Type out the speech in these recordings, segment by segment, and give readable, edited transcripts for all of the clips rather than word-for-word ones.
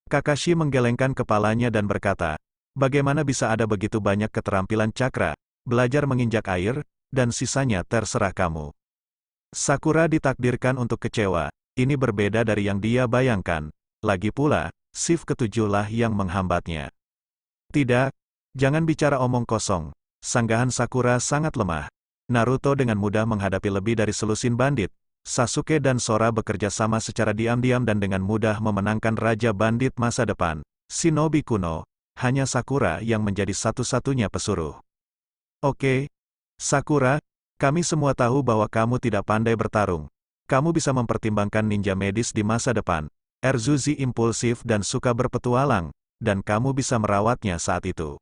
Kakashi menggelengkan kepalanya dan berkata, bagaimana bisa ada begitu banyak keterampilan cakra, belajar menginjak air, dan sisanya terserah kamu. Sakura ditakdirkan untuk kecewa, ini berbeda dari yang dia bayangkan. Lagi pula, shift ketujuhlah yang menghambatnya. Tidak, jangan bicara omong kosong. Sanggahan Sakura sangat lemah. Naruto dengan mudah menghadapi lebih dari selusin bandit. Sasuke dan Sora bekerja sama secara diam-diam dan dengan mudah memenangkan Raja Bandit masa depan, Shinobi kuno. Hanya Sakura yang menjadi satu-satunya pesuruh. Oke, Sakura, kami semua tahu bahwa kamu tidak pandai bertarung. Kamu bisa mempertimbangkan ninja medis di masa depan. Erzuzi impulsif dan suka berpetualang, dan kamu bisa merawatnya saat itu.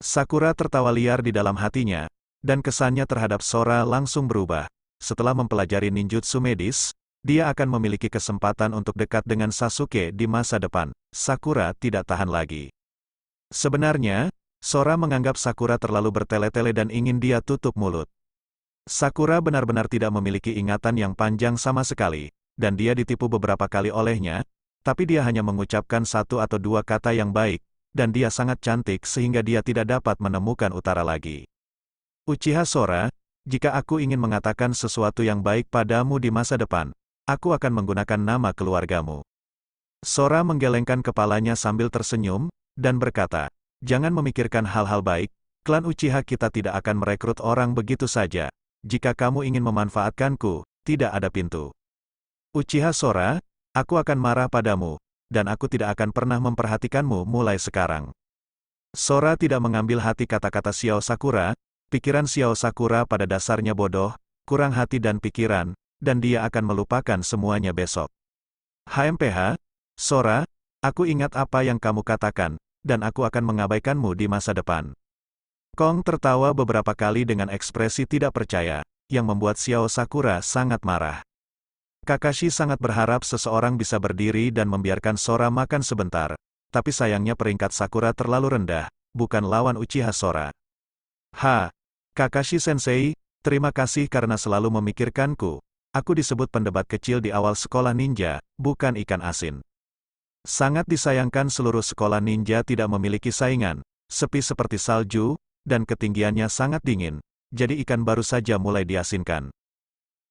Sakura tertawa liar di dalam hatinya, dan kesannya terhadap Sora langsung berubah. Setelah mempelajari ninjutsu medis, dia akan memiliki kesempatan untuk dekat dengan Sasuke di masa depan. Sakura tidak tahan lagi. Sebenarnya, Sora menganggap Sakura terlalu bertele-tele dan ingin dia tutup mulut. Sakura benar-benar tidak memiliki ingatan yang panjang sama sekali, dan dia ditipu beberapa kali olehnya, tapi dia hanya mengucapkan satu atau dua kata yang baik, dan dia sangat cantik sehingga dia tidak dapat menemukan utara lagi. Uchiha Sora, jika aku ingin mengatakan sesuatu yang baik padamu di masa depan, aku akan menggunakan nama keluargamu. Sora menggelengkan kepalanya sambil tersenyum, dan berkata, jangan memikirkan hal-hal baik, klan Uchiha kita tidak akan merekrut orang begitu saja. Jika kamu ingin memanfaatkanku, tidak ada pintu. Uchiha Sora, aku akan marah padamu, dan aku tidak akan pernah memperhatikanmu mulai sekarang. Sora tidak mengambil hati kata-kata Xiao Sakura. Pikiran Xiao Sakura pada dasarnya bodoh, kurang hati dan pikiran, dan dia akan melupakan semuanya besok. HMPH, Sora, aku ingat apa yang kamu katakan, dan aku akan mengabaikanmu di masa depan. Kong tertawa beberapa kali dengan ekspresi tidak percaya, yang membuat Xiao Sakura sangat marah. Kakashi sangat berharap seseorang bisa berdiri dan membiarkan Sora makan sebentar, tapi sayangnya peringkat Sakura terlalu rendah, bukan lawan Uchiha Sora. Kakashi-sensei, terima kasih karena selalu memikirkanku. Aku disebut pendebat kecil di awal sekolah ninja, bukan ikan asin. Sangat disayangkan seluruh sekolah ninja tidak memiliki saingan, sepi seperti salju, dan ketinggiannya sangat dingin, jadi ikan baru saja mulai diasinkan.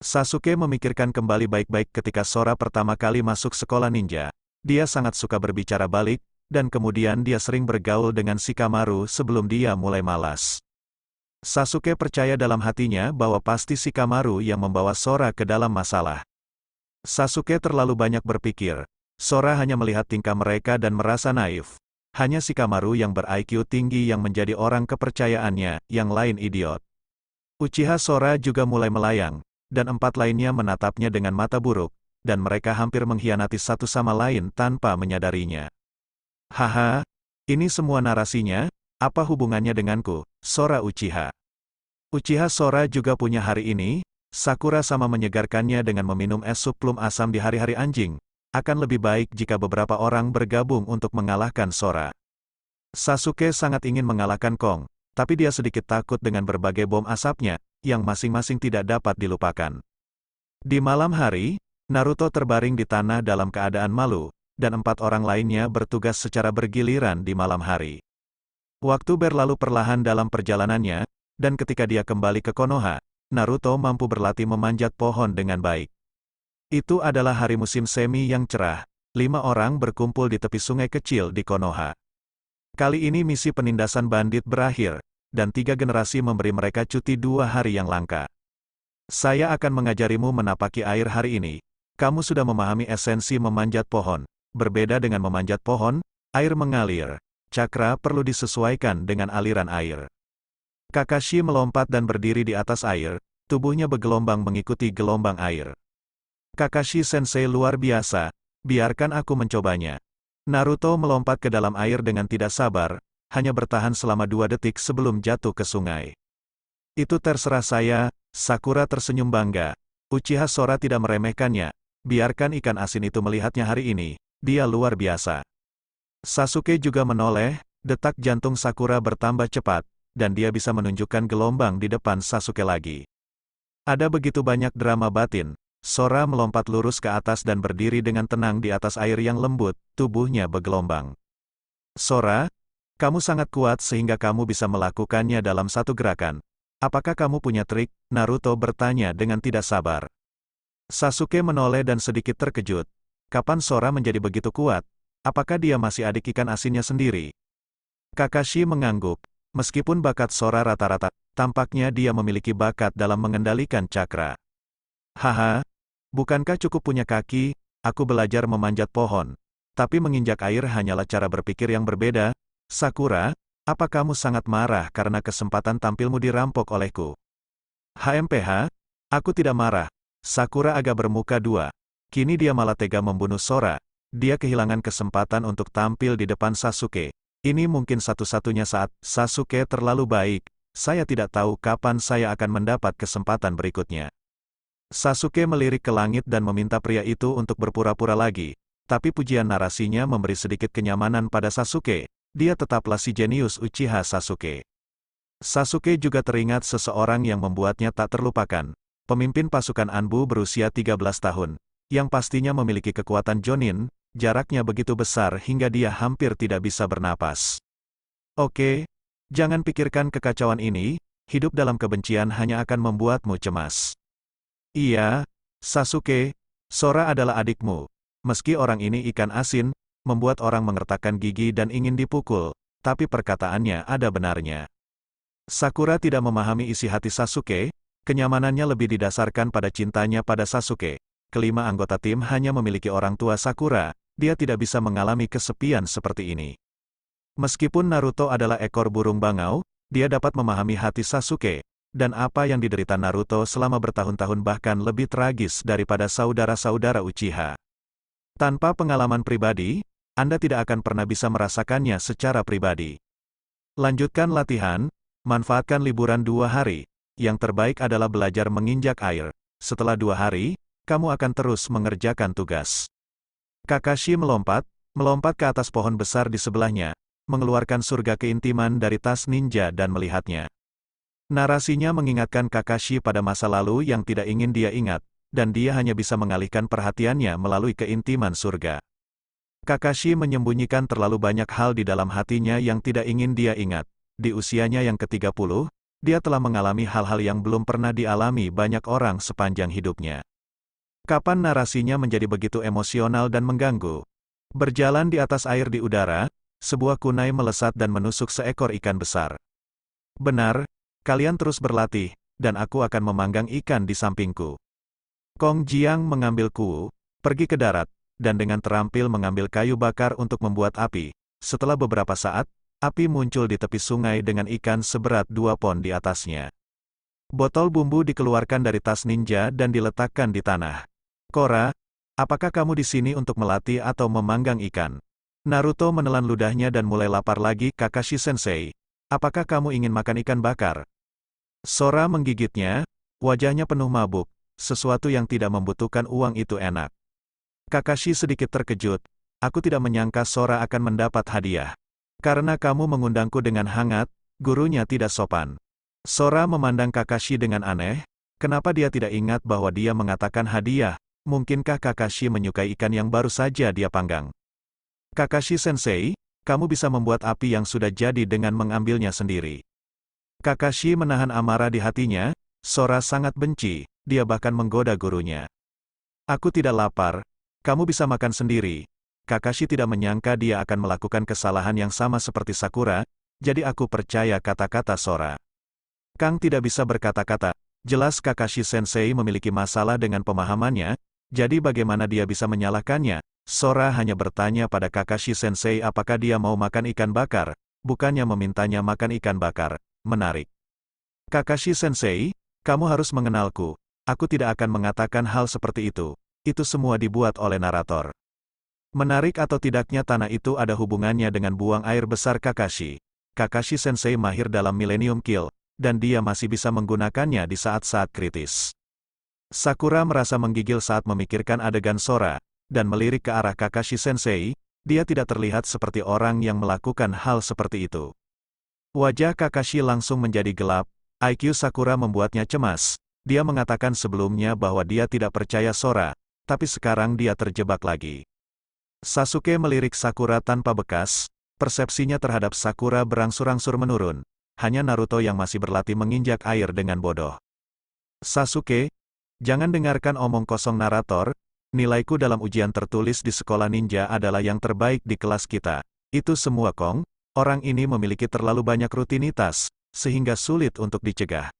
Sasuke memikirkan kembali baik-baik ketika Sora pertama kali masuk sekolah ninja. Dia sangat suka berbicara balik, dan kemudian dia sering bergaul dengan Shikamaru sebelum dia mulai malas. Sasuke percaya dalam hatinya bahwa pasti Shikamaru yang membawa Sora ke dalam masalah. Sasuke terlalu banyak berpikir. Sora hanya melihat tingkah mereka dan merasa naif. Hanya Shikamaru yang ber-IQ tinggi yang menjadi orang kepercayaannya, yang lain idiot. Uchiha Sora juga mulai melayang, dan empat lainnya menatapnya dengan mata buruk, dan mereka hampir mengkhianati satu sama lain tanpa menyadarinya. Haha, ini semua narasinya. Apa hubungannya denganku, Sora Uchiha? Uchiha Sora juga punya hari ini. Sakura sama menyegarkannya dengan meminum es sup plum asam di hari-hari anjing. Akan lebih baik jika beberapa orang bergabung untuk mengalahkan Sora. Sasuke sangat ingin mengalahkan Kong, tapi dia sedikit takut dengan berbagai bom asapnya, yang masing-masing tidak dapat dilupakan. Di malam hari, Naruto terbaring di tanah dalam keadaan malu, dan empat orang lainnya bertugas secara bergiliran di malam hari. Waktu berlalu perlahan dalam perjalanannya, dan ketika dia kembali ke Konoha, Naruto mampu berlatih memanjat pohon dengan baik. Itu adalah hari musim semi yang cerah. 5 orang berkumpul di tepi sungai kecil di Konoha. Kali ini misi penindasan bandit berakhir, dan 3 generasi memberi mereka cuti 2 hari yang langka. Saya akan mengajarimu menapaki air hari ini. Kamu sudah memahami esensi memanjat pohon. Berbeda dengan memanjat pohon, air mengalir. Cakra perlu disesuaikan dengan aliran air. Kakashi melompat dan berdiri di atas air, tubuhnya bergelombang mengikuti gelombang air. Kakashi-sensei luar biasa, biarkan aku mencobanya. Naruto melompat ke dalam air dengan tidak sabar, hanya bertahan selama 2 detik sebelum jatuh ke sungai. Itu terserah saya, Sakura tersenyum bangga. Uchiha Sora tidak meremehkannya, biarkan ikan asin itu melihatnya hari ini, dia luar biasa. Sasuke juga menoleh, detak jantung Sakura bertambah cepat, dan dia bisa menunjukkan gelombang di depan Sasuke lagi. Ada begitu banyak drama batin, Sora melompat lurus ke atas dan berdiri dengan tenang di atas air yang lembut, tubuhnya bergelombang. Sora, kamu sangat kuat sehingga kamu bisa melakukannya dalam satu gerakan. Apakah kamu punya trik? Naruto bertanya dengan tidak sabar. Sasuke menoleh dan sedikit terkejut. Kapan Sora menjadi begitu kuat? Apakah dia masih adik ikan asinnya sendiri? Kakashi mengangguk. Meskipun bakat Sora rata-rata, tampaknya dia memiliki bakat dalam mengendalikan cakra. Haha, bukankah cukup punya kaki? Aku belajar memanjat pohon. Tapi menginjak air hanyalah cara berpikir yang berbeda. Sakura, apa kamu sangat marah karena kesempatan tampilmu dirampok olehku? HMPH, aku tidak marah. Sakura agak bermuka dua. Kini dia malah tega membunuh Sora. Dia kehilangan kesempatan untuk tampil di depan Sasuke. Ini mungkin satu-satunya saat. Sasuke terlalu baik. Saya tidak tahu kapan saya akan mendapat kesempatan berikutnya. Sasuke melirik ke langit dan meminta pria itu untuk berpura-pura lagi. Tapi pujian narasinya memberi sedikit kenyamanan pada Sasuke. Dia tetaplah si jenius Uchiha Sasuke. Sasuke juga teringat seseorang yang membuatnya tak terlupakan. Pemimpin pasukan Anbu berusia 13 tahun. Yang pastinya memiliki kekuatan Jonin, jaraknya begitu besar hingga dia hampir tidak bisa bernapas. Oke, jangan pikirkan kekacauan ini, hidup dalam kebencian hanya akan membuatmu cemas. Iya, Sasuke, Sora adalah adikmu. Meski orang ini ikan asin, membuat orang mengertakkan gigi dan ingin dipukul, tapi perkataannya ada benarnya. Sakura tidak memahami isi hati Sasuke, kenyamanannya lebih didasarkan pada cintanya pada Sasuke. Kelima anggota tim hanya memiliki orang tua Sakura, dia tidak bisa mengalami kesepian seperti ini. Meskipun Naruto adalah ekor burung bangau, dia dapat memahami hati Sasuke, dan apa yang diderita Naruto selama bertahun-tahun bahkan lebih tragis daripada saudara-saudara Uchiha. Tanpa pengalaman pribadi, Anda tidak akan pernah bisa merasakannya secara pribadi. Lanjutkan latihan, manfaatkan liburan 2 hari. Yang terbaik adalah belajar menginjak air. Setelah 2 hari, kamu akan terus mengerjakan tugas. Kakashi melompat ke atas pohon besar di sebelahnya, mengeluarkan surga keintiman dari tas ninja dan melihatnya. Narasinya mengingatkan Kakashi pada masa lalu yang tidak ingin dia ingat, dan dia hanya bisa mengalihkan perhatiannya melalui keintiman surga. Kakashi menyembunyikan terlalu banyak hal di dalam hatinya yang tidak ingin dia ingat. Di usianya yang ke-30, dia telah mengalami hal-hal yang belum pernah dialami banyak orang sepanjang hidupnya. Kapan narasinya menjadi begitu emosional dan mengganggu? Berjalan di atas air di udara, sebuah kunai melesat dan menusuk seekor ikan besar. Benar, kalian terus berlatih, dan aku akan memanggang ikan di sampingku. Kong Jiang mengambil kuwu, pergi ke darat, dan dengan terampil mengambil kayu bakar untuk membuat api. Setelah beberapa saat, api muncul di tepi sungai dengan ikan seberat 2 pon di atasnya. Botol bumbu dikeluarkan dari tas ninja dan diletakkan di tanah. Korra, apakah kamu di sini untuk melatih atau memanggang ikan? Naruto menelan ludahnya dan mulai lapar lagi. Kakashi-sensei, apakah kamu ingin makan ikan bakar? Sora menggigitnya, wajahnya penuh mabuk, sesuatu yang tidak membutuhkan uang itu enak. Kakashi sedikit terkejut, aku tidak menyangka Sora akan mendapat hadiah. Karena kamu mengundangku dengan hangat, gurunya tidak sopan. Sora memandang Kakashi dengan aneh, kenapa dia tidak ingat bahwa dia mengatakan hadiah, mungkinkah Kakashi menyukai ikan yang baru saja dia panggang? Kakashi-sensei, kamu bisa membuat api yang sudah jadi dengan mengambilnya sendiri. Kakashi menahan amarah di hatinya, Sora sangat benci, dia bahkan menggoda gurunya. Aku tidak lapar, kamu bisa makan sendiri. Kakashi tidak menyangka dia akan melakukan kesalahan yang sama seperti Sakura, jadi aku percaya kata-kata Sora. Kang tidak bisa berkata-kata, jelas Kakashi-sensei memiliki masalah dengan pemahamannya, jadi bagaimana dia bisa menyalahkannya? Sora hanya bertanya pada Kakashi-sensei apakah dia mau makan ikan bakar, bukannya memintanya makan ikan bakar. Menarik. Kakashi-sensei, kamu harus mengenalku, aku tidak akan mengatakan hal seperti itu. Itu semua dibuat oleh narator. Menarik atau tidaknya tanah itu ada hubungannya dengan buang air besar Kakashi. Kakashi-sensei mahir dalam Millennium Kill, dan dia masih bisa menggunakannya di saat-saat kritis. Sakura merasa menggigil saat memikirkan adegan Sora, dan melirik ke arah Kakashi-sensei, dia tidak terlihat seperti orang yang melakukan hal seperti itu. Wajah Kakashi langsung menjadi gelap, IQ Sakura membuatnya cemas, Dia mengatakan sebelumnya bahwa dia tidak percaya Sora, tapi sekarang dia terjebak lagi. Sasuke melirik Sakura tanpa bekas, persepsinya terhadap Sakura berangsur-angsur menurun. Hanya Naruto yang masih berlatih menginjak air dengan bodoh. Sasuke, jangan dengarkan omong kosong narator, nilaiku dalam ujian tertulis di sekolah ninja adalah yang terbaik di kelas kita. Itu semua Kong, orang ini memiliki terlalu banyak rutinitas, sehingga sulit untuk dicegah.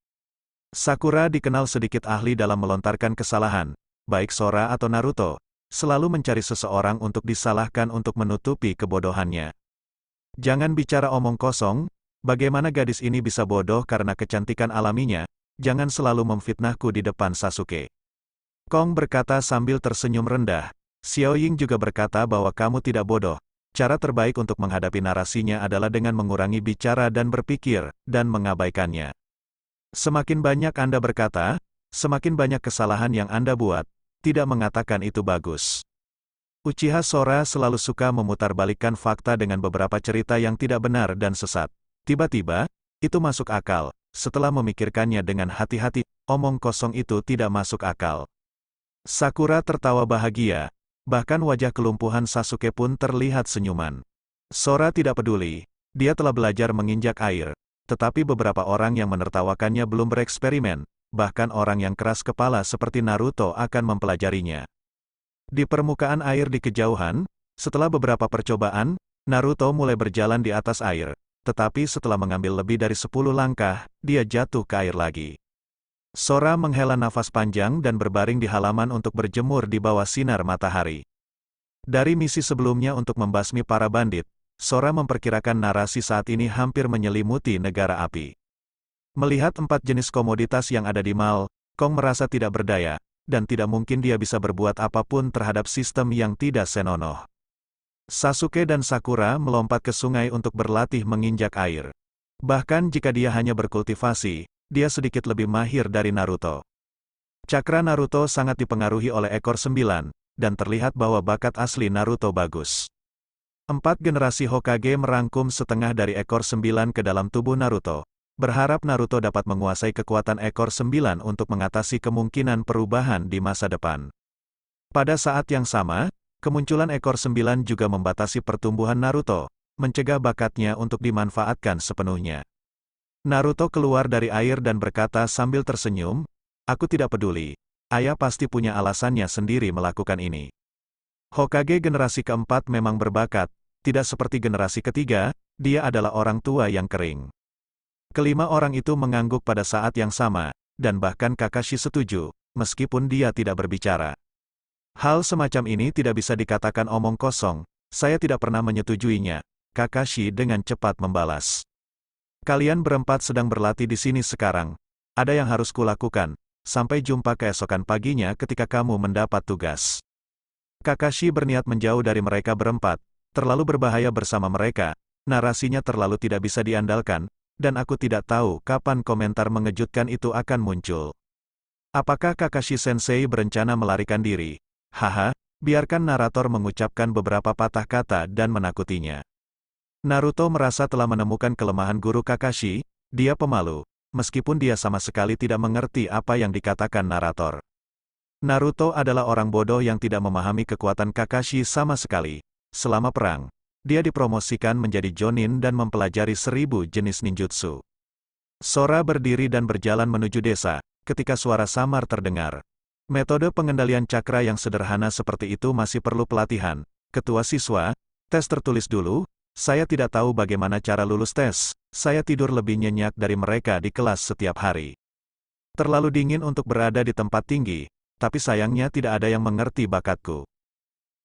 Sakura dikenal sedikit ahli dalam melontarkan kesalahan, baik Sora atau Naruto, selalu mencari seseorang untuk disalahkan untuk menutupi kebodohannya. Jangan bicara omong kosong, bagaimana gadis ini bisa bodoh karena kecantikan alaminya, jangan selalu memfitnahku di depan Sasuke. Kong berkata sambil tersenyum rendah. Xiaoying juga berkata bahwa kamu tidak bodoh. Cara terbaik untuk menghadapi narasinya adalah dengan mengurangi bicara dan berpikir, dan mengabaikannya. Semakin banyak Anda berkata, semakin banyak kesalahan yang Anda buat, tidak mengatakan itu bagus. Uchiha Sora selalu suka memutarbalikkan fakta dengan beberapa cerita yang tidak benar dan sesat. Tiba-tiba, itu masuk akal. Setelah memikirkannya dengan hati-hati, omong kosong itu tidak masuk akal. Sakura tertawa bahagia, bahkan wajah kelumpuhan Sasuke pun terlihat senyuman. Sora tidak peduli, dia telah belajar menginjak air. Tetapi beberapa orang yang menertawakannya belum bereksperimen, bahkan orang yang keras kepala seperti Naruto akan mempelajarinya. Di permukaan air di kejauhan, setelah beberapa percobaan, Naruto mulai berjalan di atas air, tetapi setelah mengambil lebih dari 10 langkah, dia jatuh ke air lagi. Sora menghela nafas panjang dan berbaring di halaman untuk berjemur di bawah sinar matahari. Dari misi sebelumnya untuk membasmi para bandit, Sora memperkirakan narasi saat ini hampir menyelimuti negara api. Melihat 4 jenis komoditas yang ada di mall, Kong merasa tidak berdaya, dan tidak mungkin dia bisa berbuat apapun terhadap sistem yang tidak senonoh. Sasuke dan Sakura melompat ke sungai untuk berlatih menginjak air. Bahkan jika dia hanya berkultivasi, dia sedikit lebih mahir dari Naruto. Cakra Naruto sangat dipengaruhi oleh ekor 9, dan terlihat bahwa bakat asli Naruto bagus. 4 generasi Hokage merangkum setengah dari ekor 9 ke dalam tubuh Naruto, berharap Naruto dapat menguasai kekuatan ekor 9 untuk mengatasi kemungkinan perubahan di masa depan. Pada saat yang sama, kemunculan ekor 9 juga membatasi pertumbuhan Naruto, mencegah bakatnya untuk dimanfaatkan sepenuhnya. Naruto keluar dari air dan berkata sambil tersenyum, "Aku tidak peduli, ayah pasti punya alasannya sendiri melakukan ini." Hokage generasi keempat memang berbakat, tidak seperti generasi ketiga, dia adalah orang tua yang kering. Kelima orang itu mengangguk pada saat yang sama, dan bahkan Kakashi setuju, meskipun dia tidak berbicara. Hal semacam ini tidak bisa dikatakan omong kosong, saya tidak pernah menyetujuinya, Kakashi dengan cepat membalas. Kalian berempat sedang berlatih di sini sekarang, ada yang harus kulakukan, sampai jumpa keesokan paginya ketika kamu mendapat tugas. Kakashi berniat menjauh dari mereka berempat, terlalu berbahaya bersama mereka, narasinya terlalu tidak bisa diandalkan, dan aku tidak tahu kapan komentar mengejutkan itu akan muncul. Apakah Kakashi Sensei berencana melarikan diri? Haha, biarkan narator mengucapkan beberapa patah kata dan menakutinya. Naruto merasa telah menemukan kelemahan guru Kakashi, dia pemalu, meskipun dia sama sekali tidak mengerti apa yang dikatakan narator. Naruto adalah orang bodoh yang tidak memahami kekuatan Kakashi sama sekali. Selama perang, dia dipromosikan menjadi Jonin dan mempelajari 1000 jenis ninjutsu. Sora berdiri dan berjalan menuju desa, ketika suara samar terdengar. Metode pengendalian cakra yang sederhana seperti itu masih perlu pelatihan. Ketua siswa, tes tertulis dulu, saya tidak tahu bagaimana cara lulus tes, saya tidur lebih nyenyak dari mereka di kelas setiap hari. Terlalu dingin untuk berada di tempat tinggi, tapi sayangnya tidak ada yang mengerti bakatku.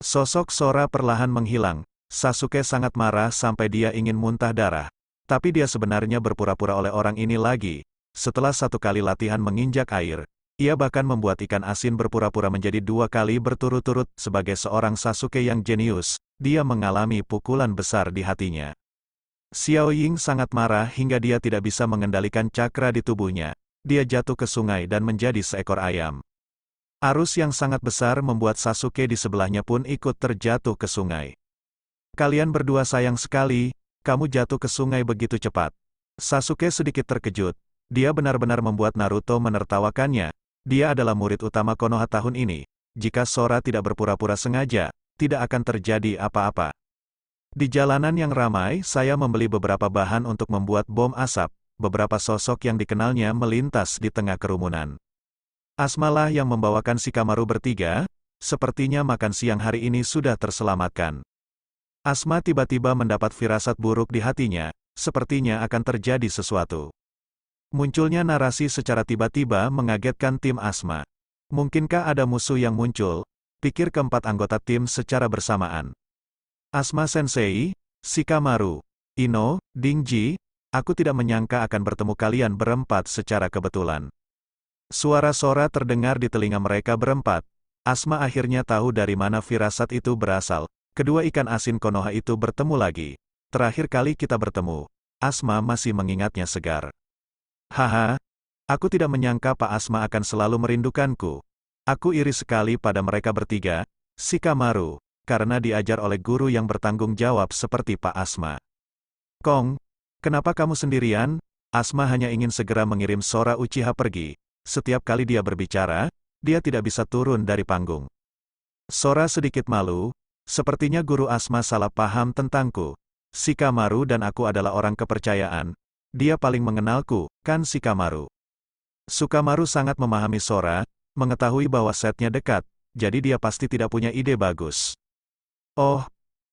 Sosok Sora perlahan menghilang, Sasuke sangat marah sampai dia ingin muntah darah. Tapi dia sebenarnya berpura-pura oleh orang ini lagi. Setelah 1 kali latihan menginjak air, ia bahkan membuat ikan asin berpura-pura menjadi 2 kali berturut-turut. Sebagai seorang Sasuke yang jenius, dia mengalami pukulan besar di hatinya. Xiaoying sangat marah hingga dia tidak bisa mengendalikan cakra di tubuhnya. Dia jatuh ke sungai dan menjadi seekor ayam. Arus yang sangat besar membuat Sasuke di sebelahnya pun ikut terjatuh ke sungai. Kalian berdua sayang sekali, kamu jatuh ke sungai begitu cepat. Sasuke sedikit terkejut, Dia benar-benar membuat Naruto menertawakannya. Dia adalah murid utama Konoha tahun ini. Jika Sora tidak berpura-pura sengaja, tidak akan terjadi apa-apa. Di jalanan yang ramai, saya membeli beberapa bahan untuk membuat bom asap. Beberapa sosok yang dikenalnya melintas di tengah kerumunan. Asma lah yang membawakan Shikamaru bertiga. Sepertinya makan siang hari ini sudah terselamatkan. Asma tiba-tiba mendapat firasat buruk di hatinya, sepertinya akan terjadi sesuatu. Munculnya narasi secara tiba-tiba mengagetkan tim Asma. Mungkinkah ada musuh yang muncul? Pikir keempat anggota tim secara bersamaan. Asma Sensei, Shikamaru, Ino, Dingji, aku tidak menyangka akan bertemu kalian berempat secara kebetulan. Suara Sora terdengar di telinga mereka berempat. Asma akhirnya tahu dari mana firasat itu berasal. Kedua ikan asin Konoha itu bertemu lagi. Terakhir kali kita bertemu, Asma masih mengingatnya segar. Haha, aku tidak menyangka Pak Asma akan selalu merindukanku. Aku iri sekali pada mereka bertiga, Shikamaru, karena diajar oleh guru yang bertanggung jawab seperti Pak Asma. Kong, kenapa kamu sendirian? Asma hanya ingin segera mengirim Sora Uchiha pergi. Setiap kali dia berbicara, dia tidak bisa turun dari panggung. Sora sedikit malu, sepertinya guru Asma salah paham tentangku. Shikamaru dan aku adalah orang kepercayaan. Dia paling mengenalku, kan Shikamaru. Shikamaru sangat memahami Sora, mengetahui bahwa setnya dekat, jadi dia pasti tidak punya ide bagus. Oh,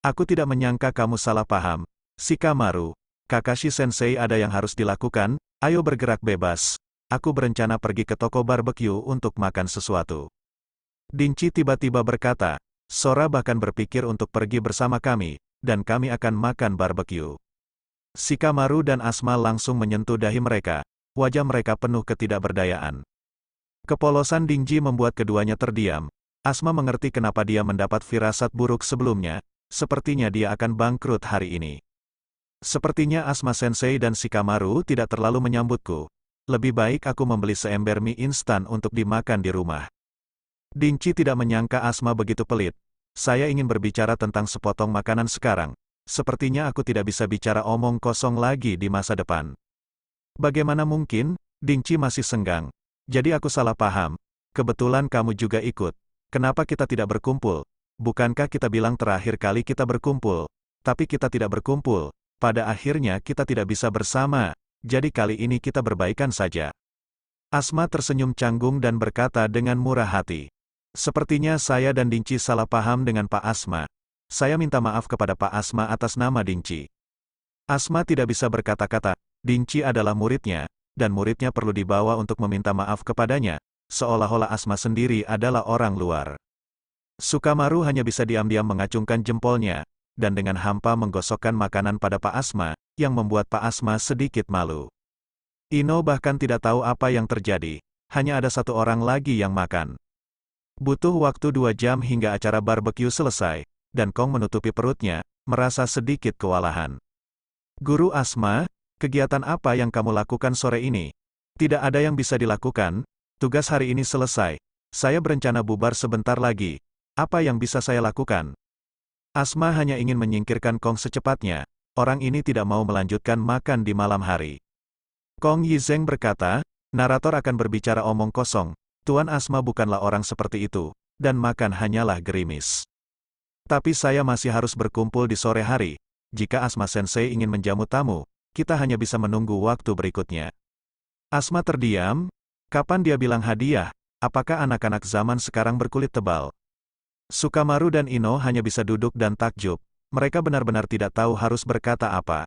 aku tidak menyangka kamu salah paham. Shikamaru, Kakashi Sensei ada yang harus dilakukan, ayo bergerak bebas. Aku berencana pergi ke toko barbeque untuk makan sesuatu. Dingci tiba-tiba berkata, Sora bahkan berpikir untuk pergi bersama kami, dan kami akan makan barbeque. Shikamaru dan Asma langsung menyentuh dahi mereka, wajah mereka penuh ketidakberdayaan. Kepolosan Dingji membuat keduanya terdiam. Asma mengerti kenapa dia mendapat firasat buruk sebelumnya, sepertinya dia akan bangkrut hari ini. Sepertinya Asma Sensei dan Shikamaru tidak terlalu menyambutku. Lebih baik aku membeli seember mie instan untuk dimakan di rumah. Dingci tidak menyangka Asma begitu pelit. Saya ingin berbicara tentang sepotong makanan sekarang. Sepertinya aku tidak bisa bicara omong kosong lagi di masa depan. Bagaimana mungkin? Dingci masih senggang. Jadi aku salah paham. Kebetulan kamu juga ikut. Kenapa kita tidak berkumpul? Bukankah kita bilang terakhir kali kita berkumpul? Tapi kita tidak berkumpul. Pada akhirnya kita tidak bisa bersama. Jadi kali ini kita berbaikan saja. Asma tersenyum canggung dan berkata dengan murah hati. Sepertinya saya dan Dingci salah paham dengan Pak Asma. Saya minta maaf kepada Pak Asma atas nama Dingci. Asma tidak bisa berkata-kata. Dingci adalah muridnya, dan muridnya perlu dibawa untuk meminta maaf kepadanya, seolah-olah Asma sendiri adalah orang luar. Shikamaru hanya bisa diam-diam mengacungkan jempolnya, dan dengan hampa menggosokkan makanan pada Pak Asma, yang membuat Pak Asma sedikit malu. Ino bahkan tidak tahu apa yang terjadi, hanya ada satu orang lagi yang makan. Butuh waktu 2 jam hingga acara barbeque selesai, dan Kong menutupi perutnya, merasa sedikit kewalahan. Guru Asma, kegiatan apa yang kamu lakukan sore ini? Tidak ada yang bisa dilakukan, tugas hari ini selesai. Saya berencana bubar sebentar lagi. Apa yang bisa saya lakukan? Asma hanya ingin menyingkirkan Kong secepatnya. Orang ini tidak mau melanjutkan makan di malam hari. Kong Yizeng berkata, narator akan berbicara omong kosong. Tuan Asma bukanlah orang seperti itu, dan makan hanyalah gerimis. Tapi saya masih harus berkumpul di sore hari. Jika Asma Sensei ingin menjamu tamu, kita hanya bisa menunggu waktu berikutnya. Asma terdiam. Kapan dia bilang hadiah? Apakah anak-anak zaman sekarang berkulit tebal? Shikamaru dan Ino hanya bisa duduk dan takjub. Mereka benar-benar tidak tahu harus berkata apa.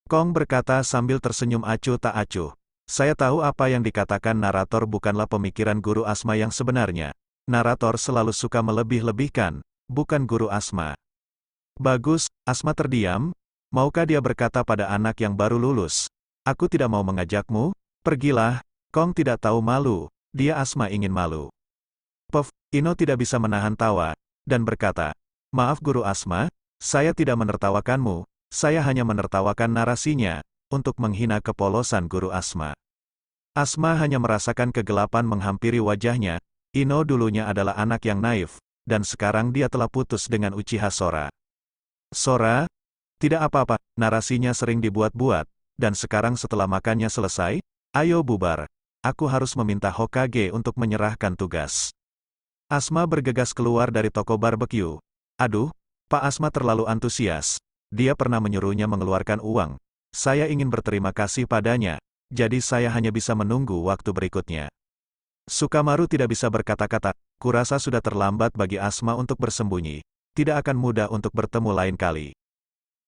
Kong berkata sambil tersenyum acuh tak acuh. Saya tahu apa yang dikatakan narator bukanlah pemikiran guru Asma yang sebenarnya. Narator selalu suka melebih-lebihkan, bukan guru Asma. Bagus, Asma terdiam. Maukah dia berkata pada anak yang baru lulus? Aku tidak mau mengajakmu, pergilah. Kong tidak tahu malu, dia Asma ingin malu. Puff, Ino tidak bisa menahan tawa, dan berkata, maaf guru Asma, saya tidak menertawakanmu, saya hanya menertawakan narasinya, untuk menghina kepolosan guru Asma. Asma hanya merasakan kegelapan menghampiri wajahnya. Ino dulunya adalah anak yang naif, dan sekarang dia telah putus dengan Uchiha Sora. Sora? Tidak apa-apa, narasinya sering dibuat-buat, dan sekarang setelah makannya selesai, Ayo bubar. Aku harus meminta Hokage untuk menyerahkan tugas. Asma bergegas keluar dari toko barbeque. Aduh, Pak Asma terlalu antusias. Dia pernah menyuruhnya mengeluarkan uang. Saya ingin berterima kasih padanya, jadi saya hanya bisa menunggu waktu berikutnya. Sukamaru tidak bisa berkata-kata, kurasa sudah terlambat bagi Asma untuk bersembunyi. Tidak akan mudah untuk bertemu lain kali.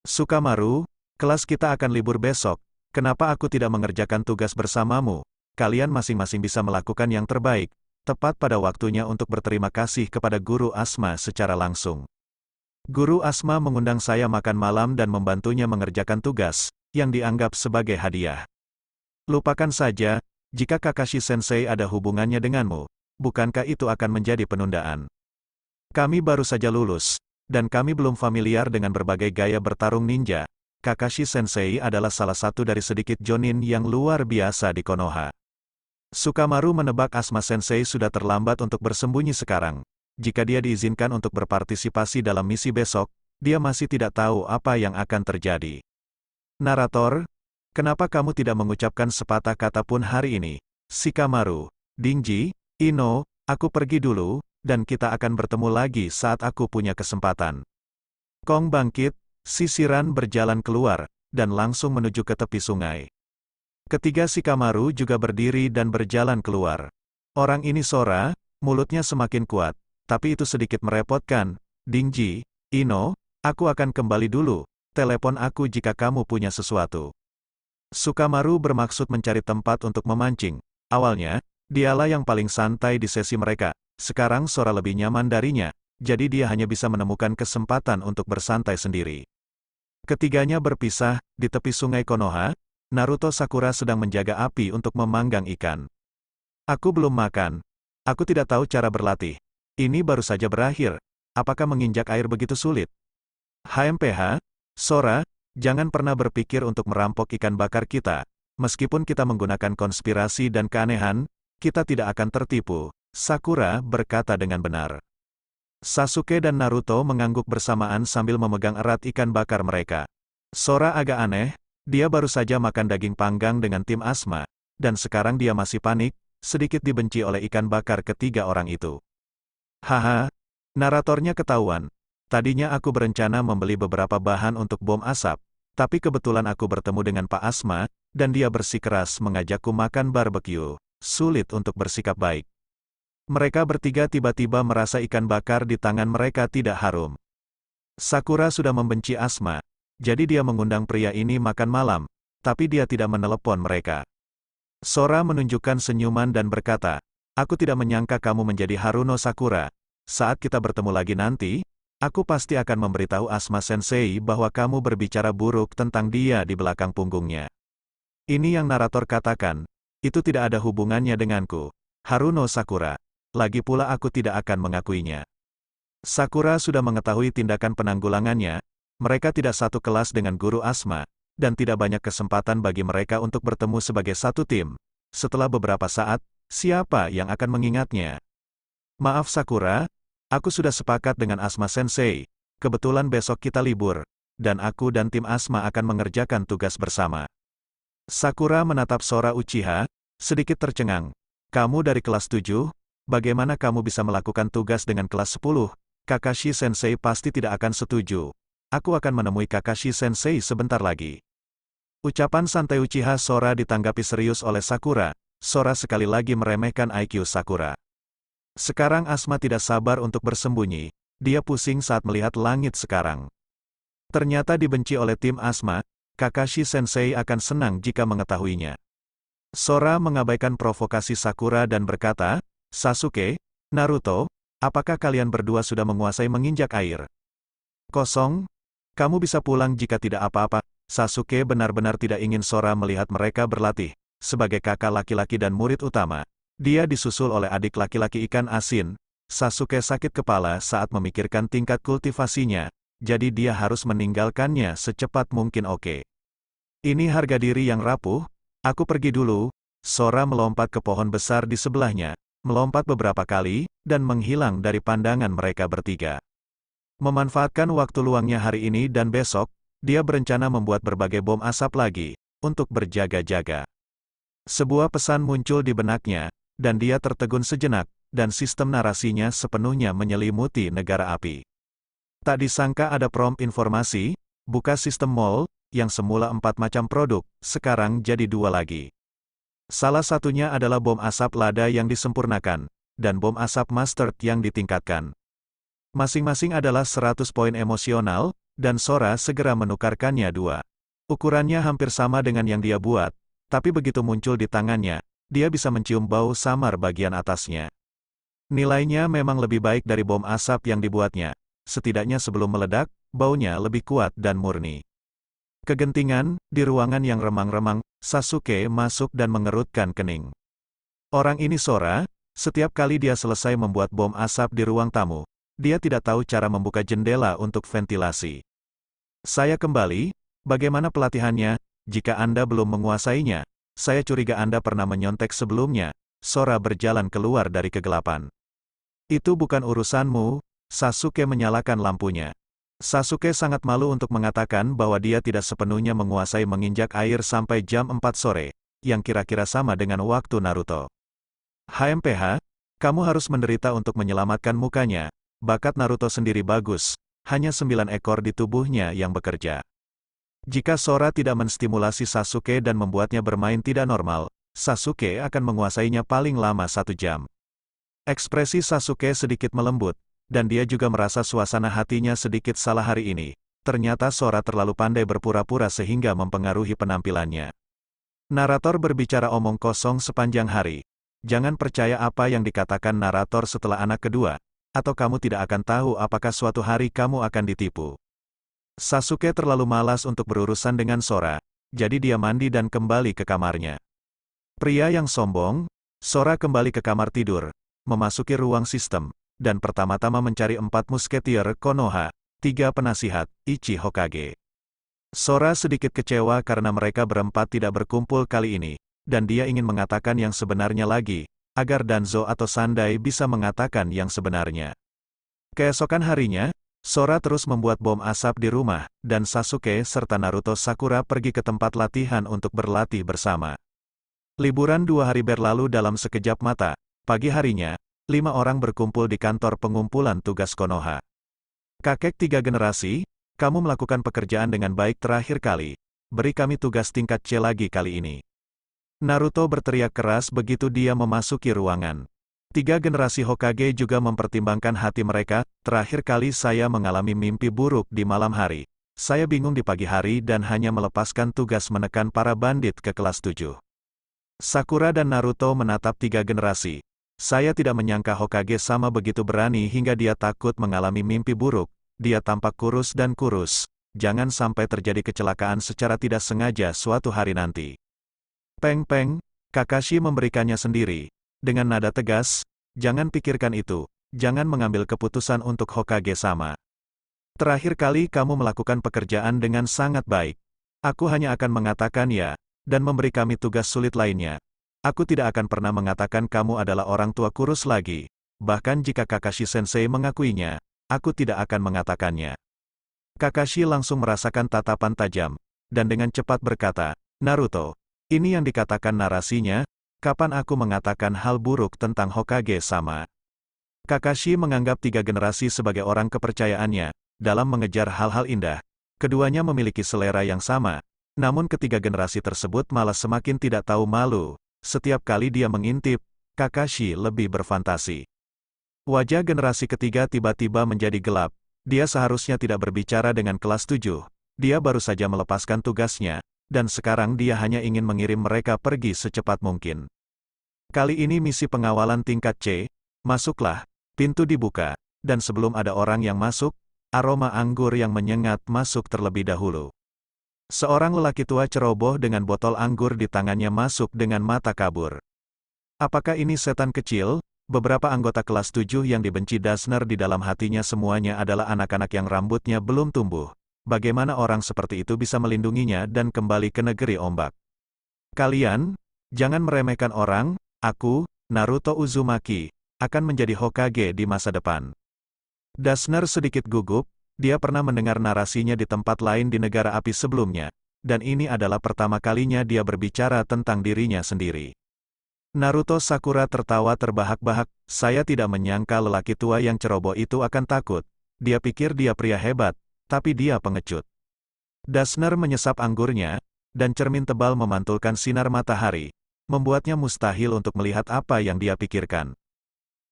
Sukamaru, kelas kita akan libur besok. Kenapa aku tidak mengerjakan tugas bersamamu? Kalian masing-masing bisa melakukan yang terbaik, tepat pada waktunya untuk berterima kasih kepada Guru Asma secara langsung. Guru Asma mengundang saya makan malam dan membantunya mengerjakan tugas, yang dianggap sebagai hadiah. Lupakan saja, jika Kakashi Sensei ada hubungannya denganmu, bukankah itu akan menjadi penundaan? Kami baru saja lulus, dan kami belum familiar dengan berbagai gaya bertarung ninja. Kakashi Sensei adalah salah satu dari sedikit jonin yang luar biasa di Konoha. Sukamaru menebak Asma Sensei sudah terlambat untuk bersembunyi sekarang. Jika dia diizinkan untuk berpartisipasi dalam misi besok, dia masih tidak tahu apa yang akan terjadi. Narator, kenapa kamu tidak mengucapkan sepatah kata pun hari ini? Shikamaru, Dingji, Ino, aku pergi dulu, dan kita akan bertemu lagi saat aku punya kesempatan. Kong bangkit, sisiran berjalan keluar, dan langsung menuju ke tepi sungai. Ketiga Shikamaru juga berdiri dan berjalan keluar. Orang ini Sora, mulutnya semakin kuat, tapi itu sedikit merepotkan. Dingji, Ino, aku akan kembali dulu, telepon aku jika kamu punya sesuatu. Sukamaru bermaksud mencari tempat untuk memancing. Awalnya, dialah yang paling santai di sesi mereka, sekarang Sora lebih nyaman darinya, jadi dia hanya bisa menemukan kesempatan untuk bersantai sendiri. Ketiganya berpisah, di tepi sungai Konoha. Naruto Sakura sedang menjaga api untuk memanggang ikan. Aku belum makan. Aku tidak tahu cara berlatih. Ini baru saja berakhir. Apakah menginjak air begitu sulit? HMPH, Sora, jangan pernah berpikir untuk merampok ikan bakar kita. Meskipun kita menggunakan konspirasi dan keanehan, kita tidak akan tertipu. Sakura berkata dengan benar. Sasuke dan Naruto mengangguk bersamaan sambil memegang erat ikan bakar mereka. Sora agak aneh. Dia baru saja makan daging panggang dengan tim Asma, dan sekarang dia masih panik, sedikit dibenci oleh ikan bakar ketiga orang itu. Haha, naratornya ketahuan. Tadinya aku berencana membeli beberapa bahan untuk bom asap, tapi kebetulan aku bertemu dengan Pak Asma, dan dia bersikeras mengajakku makan barbeque. Sulit untuk bersikap baik. Mereka bertiga tiba-tiba merasa ikan bakar di tangan mereka tidak harum. Sakura sudah membenci Asma. Jadi dia mengundang pria ini makan malam, tapi dia tidak menelepon mereka. Sora menunjukkan senyuman dan berkata, aku tidak menyangka kamu menjadi Haruno Sakura. Saat kita bertemu lagi nanti, aku pasti akan memberitahu Asma Sensei bahwa kamu berbicara buruk tentang dia di belakang punggungnya. Ini yang narator katakan, itu tidak ada hubungannya denganku. Haruno Sakura. Lagi pula aku tidak akan mengakuinya. Sakura sudah mengetahui tindakan penanggulangannya. Mereka tidak satu kelas dengan Guru Asma, dan tidak banyak kesempatan bagi mereka untuk bertemu sebagai satu tim. Setelah beberapa saat, siapa yang akan mengingatnya? Maaf Sakura, aku sudah sepakat dengan Asma Sensei. Kebetulan besok kita libur, dan aku dan tim Asma akan mengerjakan tugas bersama. Sakura menatap Sora Uchiha, sedikit tercengang. Kamu dari kelas 7, bagaimana kamu bisa melakukan tugas dengan kelas 10? Kakashi Sensei pasti tidak akan setuju. Aku akan menemui Kakashi Sensei sebentar lagi. Ucapan santai Uchiha Sora ditanggapi serius oleh Sakura. Sora sekali lagi meremehkan IQ Sakura. Sekarang Asma tidak sabar untuk bersembunyi. Dia pusing saat melihat langit sekarang. Ternyata dibenci oleh tim Asma, Kakashi Sensei akan senang jika mengetahuinya. Sora mengabaikan provokasi Sakura dan berkata, Sasuke, Naruto, apakah kalian berdua sudah menguasai menginjak air? Kosong? Kamu bisa pulang jika tidak apa-apa. Sasuke benar-benar tidak ingin Sora melihat mereka berlatih. Sebagai kakak laki-laki dan murid utama, dia disusul oleh adik laki-laki ikan asin. Sasuke sakit kepala saat memikirkan tingkat kultivasinya, jadi dia harus meninggalkannya secepat mungkin. Oke. Ini harga diri yang rapuh, aku pergi dulu. Sora melompat ke pohon besar di sebelahnya, melompat beberapa kali, dan menghilang dari pandangan mereka bertiga. Memanfaatkan waktu luangnya hari ini dan besok, dia berencana membuat berbagai bom asap lagi, untuk berjaga-jaga. Sebuah pesan muncul di benaknya, dan dia tertegun sejenak, dan sistem narasinya sepenuhnya menyelimuti negara api. Tak disangka ada prompt informasi, buka sistem mall, yang semula 4 macam produk, sekarang jadi 2 lagi. Salah satunya adalah bom asap lada yang disempurnakan, dan bom asap mustard yang ditingkatkan. Masing-masing adalah 100 poin emosional, dan Sora segera menukarkannya 2. Ukurannya hampir sama dengan yang dia buat, tapi begitu muncul di tangannya, dia bisa mencium bau samar bagian atasnya. Nilainya memang lebih baik dari bom asap yang dibuatnya. Setidaknya sebelum meledak, baunya lebih kuat dan murni. Kegentingan, di ruangan yang remang-remang, Sasuke masuk dan mengerutkan kening. Orang ini Sora, setiap kali dia selesai membuat bom asap di ruang tamu, dia tidak tahu cara membuka jendela untuk ventilasi. Saya kembali, bagaimana pelatihannya? Jika Anda belum menguasainya, saya curiga Anda pernah menyontek sebelumnya. Sora berjalan keluar dari kegelapan. Itu bukan urusanmu. Sasuke menyalakan lampunya. Sasuke sangat malu untuk mengatakan bahwa dia tidak sepenuhnya menguasai menginjak air sampai jam 4 sore, yang kira-kira sama dengan waktu Naruto. HMPH, kamu harus menderita untuk menyelamatkan mukanya. Bakat Naruto sendiri bagus, hanya 9 ekor di tubuhnya yang bekerja. Jika Sora tidak menstimulasi Sasuke dan membuatnya bermain tidak normal, Sasuke akan menguasainya paling lama 1 jam. Ekspresi Sasuke sedikit melembut, dan dia juga merasa suasana hatinya sedikit salah hari ini. Ternyata Sora terlalu pandai berpura-pura sehingga mempengaruhi penampilannya. Narator berbicara omong kosong sepanjang hari. Jangan percaya apa yang dikatakan narator setelah anak kedua, atau kamu tidak akan tahu apakah suatu hari kamu akan ditipu. Sasuke terlalu malas untuk berurusan dengan Sora, jadi dia mandi dan kembali ke kamarnya. Pria yang sombong, Sora kembali ke kamar tidur, memasuki ruang sistem, dan pertama-tama mencari 4 musketier Konoha, 3 penasihat, Ichi Hokage. Sora sedikit kecewa karena mereka berempat tidak berkumpul kali ini, dan dia ingin mengatakan yang sebenarnya lagi, agar Danzo atau Sandai bisa mengatakan yang sebenarnya. Keesokan harinya, Sora terus membuat bom asap di rumah, dan Sasuke serta Naruto Sakura pergi ke tempat latihan untuk berlatih bersama. Liburan 2 hari berlalu dalam sekejap mata. Pagi harinya, 5 orang berkumpul di kantor pengumpulan tugas Konoha. Kakek 3 generasi, kamu melakukan pekerjaan dengan baik terakhir kali. Beri kami tugas tingkat C lagi kali ini. Naruto berteriak keras begitu dia memasuki ruangan. 3 generasi Hokage juga mempertimbangkan hati mereka. Terakhir kali saya mengalami mimpi buruk di malam hari. Saya bingung di pagi hari dan hanya melepaskan tugas menekan para bandit ke kelas 7. Sakura dan Naruto menatap 3 generasi. Saya tidak menyangka Hokage sama begitu berani hingga dia takut mengalami mimpi buruk. Dia tampak kurus dan kurus. Jangan sampai terjadi kecelakaan secara tidak sengaja suatu hari nanti. Peng, Kakashi memberikannya sendiri. Dengan nada tegas, jangan pikirkan itu. Jangan mengambil keputusan untuk Hokage sama. Terakhir kali kamu melakukan pekerjaan dengan sangat baik. Aku hanya akan mengatakan ya, dan memberi kami tugas sulit lainnya. Aku tidak akan pernah mengatakan kamu adalah orang tua kurus lagi. Bahkan jika Kakashi-sensei mengakuinya, aku tidak akan mengatakannya. Kakashi langsung merasakan tatapan tajam, dan dengan cepat berkata, Naruto, ini yang dikatakan narasinya, kapan aku mengatakan hal buruk tentang Hokage sama? Kakashi menganggap 3 generasi sebagai orang kepercayaannya, dalam mengejar hal-hal indah. Keduanya memiliki selera yang sama, namun ketiga generasi tersebut malah semakin tidak tahu malu. Setiap kali dia mengintip, Kakashi lebih berfantasi. Wajah generasi ketiga tiba-tiba menjadi gelap. Dia seharusnya tidak berbicara dengan kelas 7. Dia baru saja melepaskan tugasnya, dan sekarang dia hanya ingin mengirim mereka pergi secepat mungkin. Kali ini misi pengawalan tingkat C. Masuklah, pintu dibuka, dan sebelum ada orang yang masuk, aroma anggur yang menyengat masuk terlebih dahulu. Seorang lelaki tua ceroboh dengan botol anggur di tangannya masuk dengan mata kabur. Apakah ini setan kecil? Beberapa anggota kelas 7 yang dibenci Dazner di dalam hatinya semuanya adalah anak-anak yang rambutnya belum tumbuh. Bagaimana orang seperti itu bisa melindunginya dan kembali ke negeri ombak? Kalian, jangan meremehkan orang. Aku, Naruto Uzumaki, akan menjadi Hokage di masa depan. Dazner sedikit gugup. Dia pernah mendengar narasinya di tempat lain di negara api sebelumnya, dan ini adalah pertama kalinya dia berbicara tentang dirinya sendiri. Naruto Sakura tertawa terbahak-bahak, saya tidak menyangka lelaki tua yang ceroboh itu akan takut. Dia pikir dia pria hebat, tapi dia pengecut. Dashner menyesap anggurnya, dan cermin tebal memantulkan sinar matahari, membuatnya mustahil untuk melihat apa yang dia pikirkan.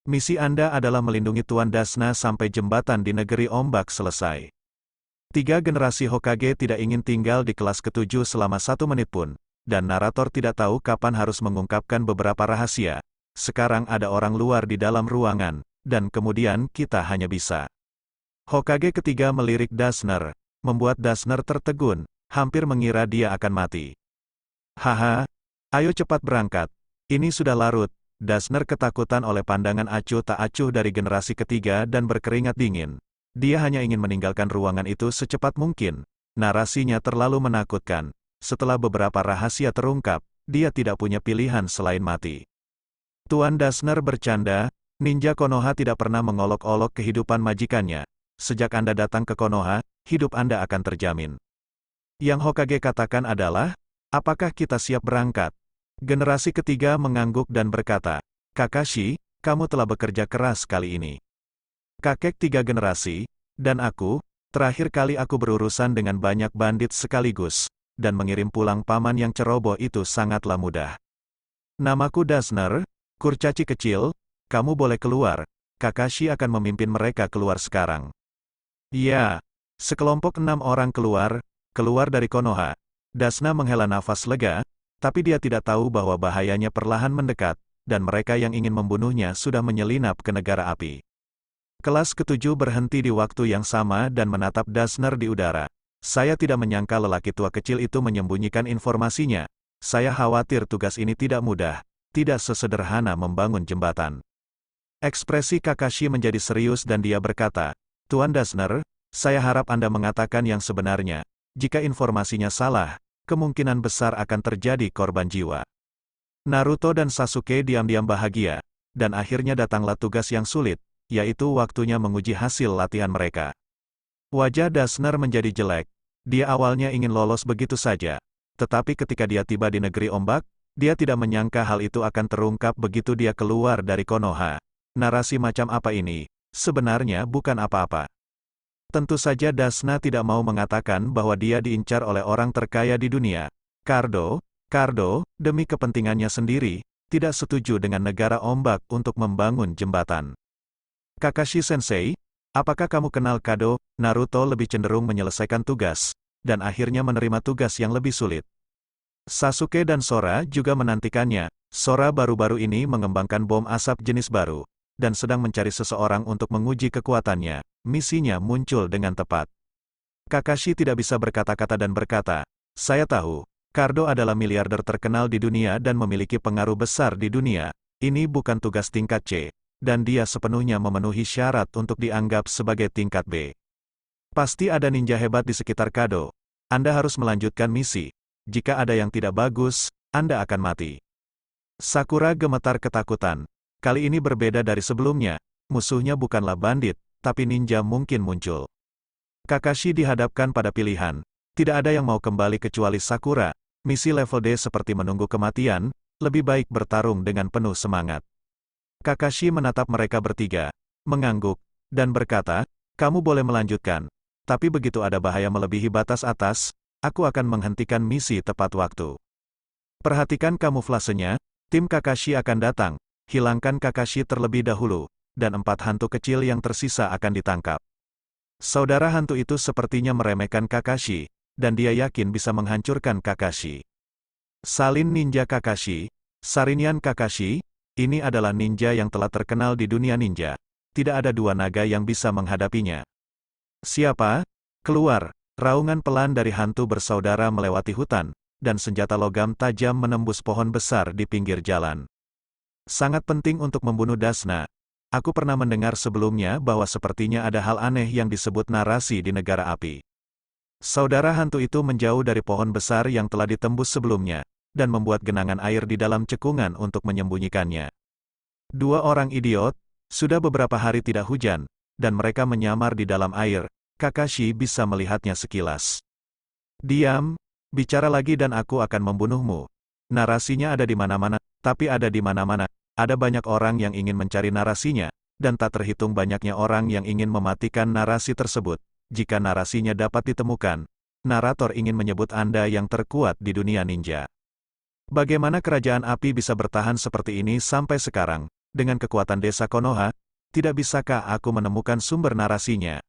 Misi Anda adalah melindungi Tuan Dasna sampai jembatan di negeri ombak selesai. 3 generasi Hokage tidak ingin tinggal di kelas ke-7 selama 1 menit pun, dan narator tidak tahu kapan harus mengungkapkan beberapa rahasia. Sekarang ada orang luar di dalam ruangan, dan kemudian kita hanya bisa. Hokage ketiga melirik Dashner, membuat Dashner tertegun, hampir mengira dia akan mati. Haha, ayo cepat berangkat, ini sudah larut. Dashner ketakutan oleh pandangan acuh tak acuh dari generasi ketiga dan berkeringat dingin. Dia hanya ingin meninggalkan ruangan itu secepat mungkin. Narasinya terlalu menakutkan. Setelah beberapa rahasia terungkap, dia tidak punya pilihan selain mati. Tuan Dashner bercanda, ninja Konoha tidak pernah mengolok-olok kehidupan majikannya. Sejak Anda datang ke Konoha, hidup Anda akan terjamin. Yang Hokage katakan adalah, apakah kita siap berangkat? Generasi ketiga mengangguk dan berkata, Kakashi, kamu telah bekerja keras kali ini. Kakek 3 generasi, dan aku, terakhir kali aku berurusan dengan banyak bandit sekaligus, dan mengirim pulang paman yang ceroboh itu sangatlah mudah. Namaku Dashner, kurcaci kecil, kamu boleh keluar, Kakashi akan memimpin mereka keluar sekarang. Ya, sekelompok 6 orang keluar dari Konoha. Dashna menghela nafas lega, tapi dia tidak tahu bahwa bahayanya perlahan mendekat, dan mereka yang ingin membunuhnya sudah menyelinap ke negara api. Kelas ke-7 berhenti di waktu yang sama dan menatap Dashner di udara. Saya tidak menyangka lelaki tua kecil itu menyembunyikan informasinya. Saya khawatir tugas ini tidak mudah, tidak sesederhana membangun jembatan. Ekspresi Kakashi menjadi serius dan dia berkata, Tuan Dashner, saya harap Anda mengatakan yang sebenarnya. Jika informasinya salah, kemungkinan besar akan terjadi korban jiwa. Naruto dan Sasuke diam-diam bahagia, dan akhirnya datanglah tugas yang sulit, yaitu waktunya menguji hasil latihan mereka. Wajah Dashner menjadi jelek. Dia awalnya ingin lolos begitu saja, tetapi ketika dia tiba di negeri ombak, dia tidak menyangka hal itu akan terungkap begitu dia keluar dari Konoha. Narasi macam apa ini? Sebenarnya bukan apa-apa. Tentu saja Dashna tidak mau mengatakan bahwa dia diincar oleh orang terkaya di dunia. Cardo, demi kepentingannya sendiri, tidak setuju dengan negara ombak untuk membangun jembatan. Kakashi Sensei, apakah kamu kenal Kado? Naruto lebih cenderung menyelesaikan tugas, dan akhirnya menerima tugas yang lebih sulit. Sasuke dan Sora juga menantikannya. Sora baru-baru ini mengembangkan bom asap jenis baru, dan sedang mencari seseorang untuk menguji kekuatannya. Misinya muncul dengan tepat. Kakashi tidak bisa berkata-kata dan berkata, saya tahu, Cardo adalah miliarder terkenal di dunia dan memiliki pengaruh besar di dunia. Ini bukan tugas tingkat C, dan dia sepenuhnya memenuhi syarat untuk dianggap sebagai tingkat B. Pasti ada ninja hebat di sekitar Kado. Anda harus melanjutkan misi. Jika ada yang tidak bagus, Anda akan mati. Sakura gemetar ketakutan. Kali ini berbeda dari sebelumnya. Musuhnya bukanlah bandit, tapi ninja mungkin muncul. Kakashi dihadapkan pada pilihan. Tidak ada yang mau kembali kecuali Sakura. Misi level D seperti menunggu kematian, lebih baik bertarung dengan penuh semangat. Kakashi menatap mereka bertiga, mengangguk, dan berkata, kamu boleh melanjutkan. Tapi begitu ada bahaya melebihi batas atas, aku akan menghentikan misi tepat waktu. Perhatikan kamuflasenya, tim Kakashi akan datang, hilangkan Kakashi terlebih dahulu, dan 4 hantu kecil yang tersisa akan ditangkap. Saudara hantu itu sepertinya meremehkan Kakashi, dan dia yakin bisa menghancurkan Kakashi. Salin Ninja Kakashi, Sarinian Kakashi, ini adalah ninja yang telah terkenal di dunia ninja. Tidak ada 2 naga yang bisa menghadapinya. Siapa? Keluar! Raungan pelan dari hantu bersaudara melewati hutan, dan senjata logam tajam menembus pohon besar di pinggir jalan. Sangat penting untuk membunuh Dashna. Aku pernah mendengar sebelumnya bahwa sepertinya ada hal aneh yang disebut narasi di negara api. Saudara hantu itu menjauh dari pohon besar yang telah ditembus sebelumnya, dan membuat genangan air di dalam cekungan untuk menyembunyikannya. 2 orang idiot, sudah beberapa hari tidak hujan, dan mereka menyamar di dalam air. Kakashi bisa melihatnya sekilas. Diam, Bicara lagi dan aku akan membunuhmu. Narasinya ada di mana-mana, tapi ada di mana-mana. Ada banyak orang yang ingin mencari narasinya, dan tak terhitung banyaknya orang yang ingin mematikan narasi tersebut. Jika narasinya dapat ditemukan, narator ingin menyebut Anda yang terkuat di dunia ninja. Bagaimana kerajaan api bisa bertahan seperti ini sampai sekarang, dengan kekuatan desa Konoha? Tidak bisakah aku menemukan sumber narasinya?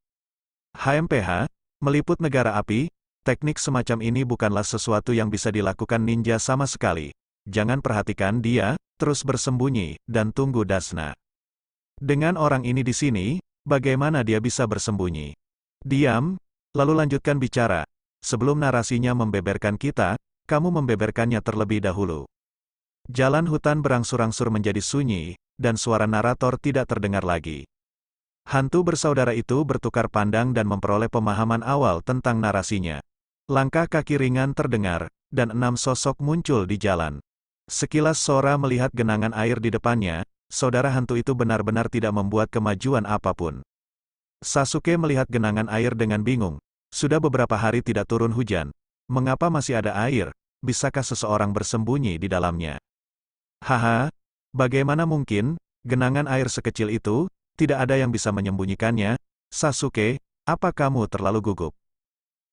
HMPH, meliput negara api, teknik semacam ini bukanlah sesuatu yang bisa dilakukan ninja sama sekali. Jangan perhatikan dia, terus bersembunyi, dan tunggu Dasna. Dengan orang ini di sini, bagaimana dia bisa bersembunyi? Diam, lalu lanjutkan bicara. Sebelum narasinya membeberkan kita, kamu membeberkannya terlebih dahulu. Jalan hutan berangsur-angsur menjadi sunyi, dan suara narator tidak terdengar lagi. Hantu bersaudara itu bertukar pandang dan memperoleh pemahaman awal tentang narasinya. Langkah kaki ringan terdengar, dan 6 sosok muncul di jalan. Sekilas Sora melihat genangan air di depannya, saudara hantu itu benar-benar tidak membuat kemajuan apapun. Sasuke melihat genangan air dengan bingung. Sudah beberapa hari tidak turun hujan. Mengapa masih ada air? Bisakah seseorang bersembunyi di dalamnya? Haha, bagaimana mungkin, genangan air sekecil itu, tidak ada yang bisa menyembunyikannya? Sasuke, apa kamu terlalu gugup?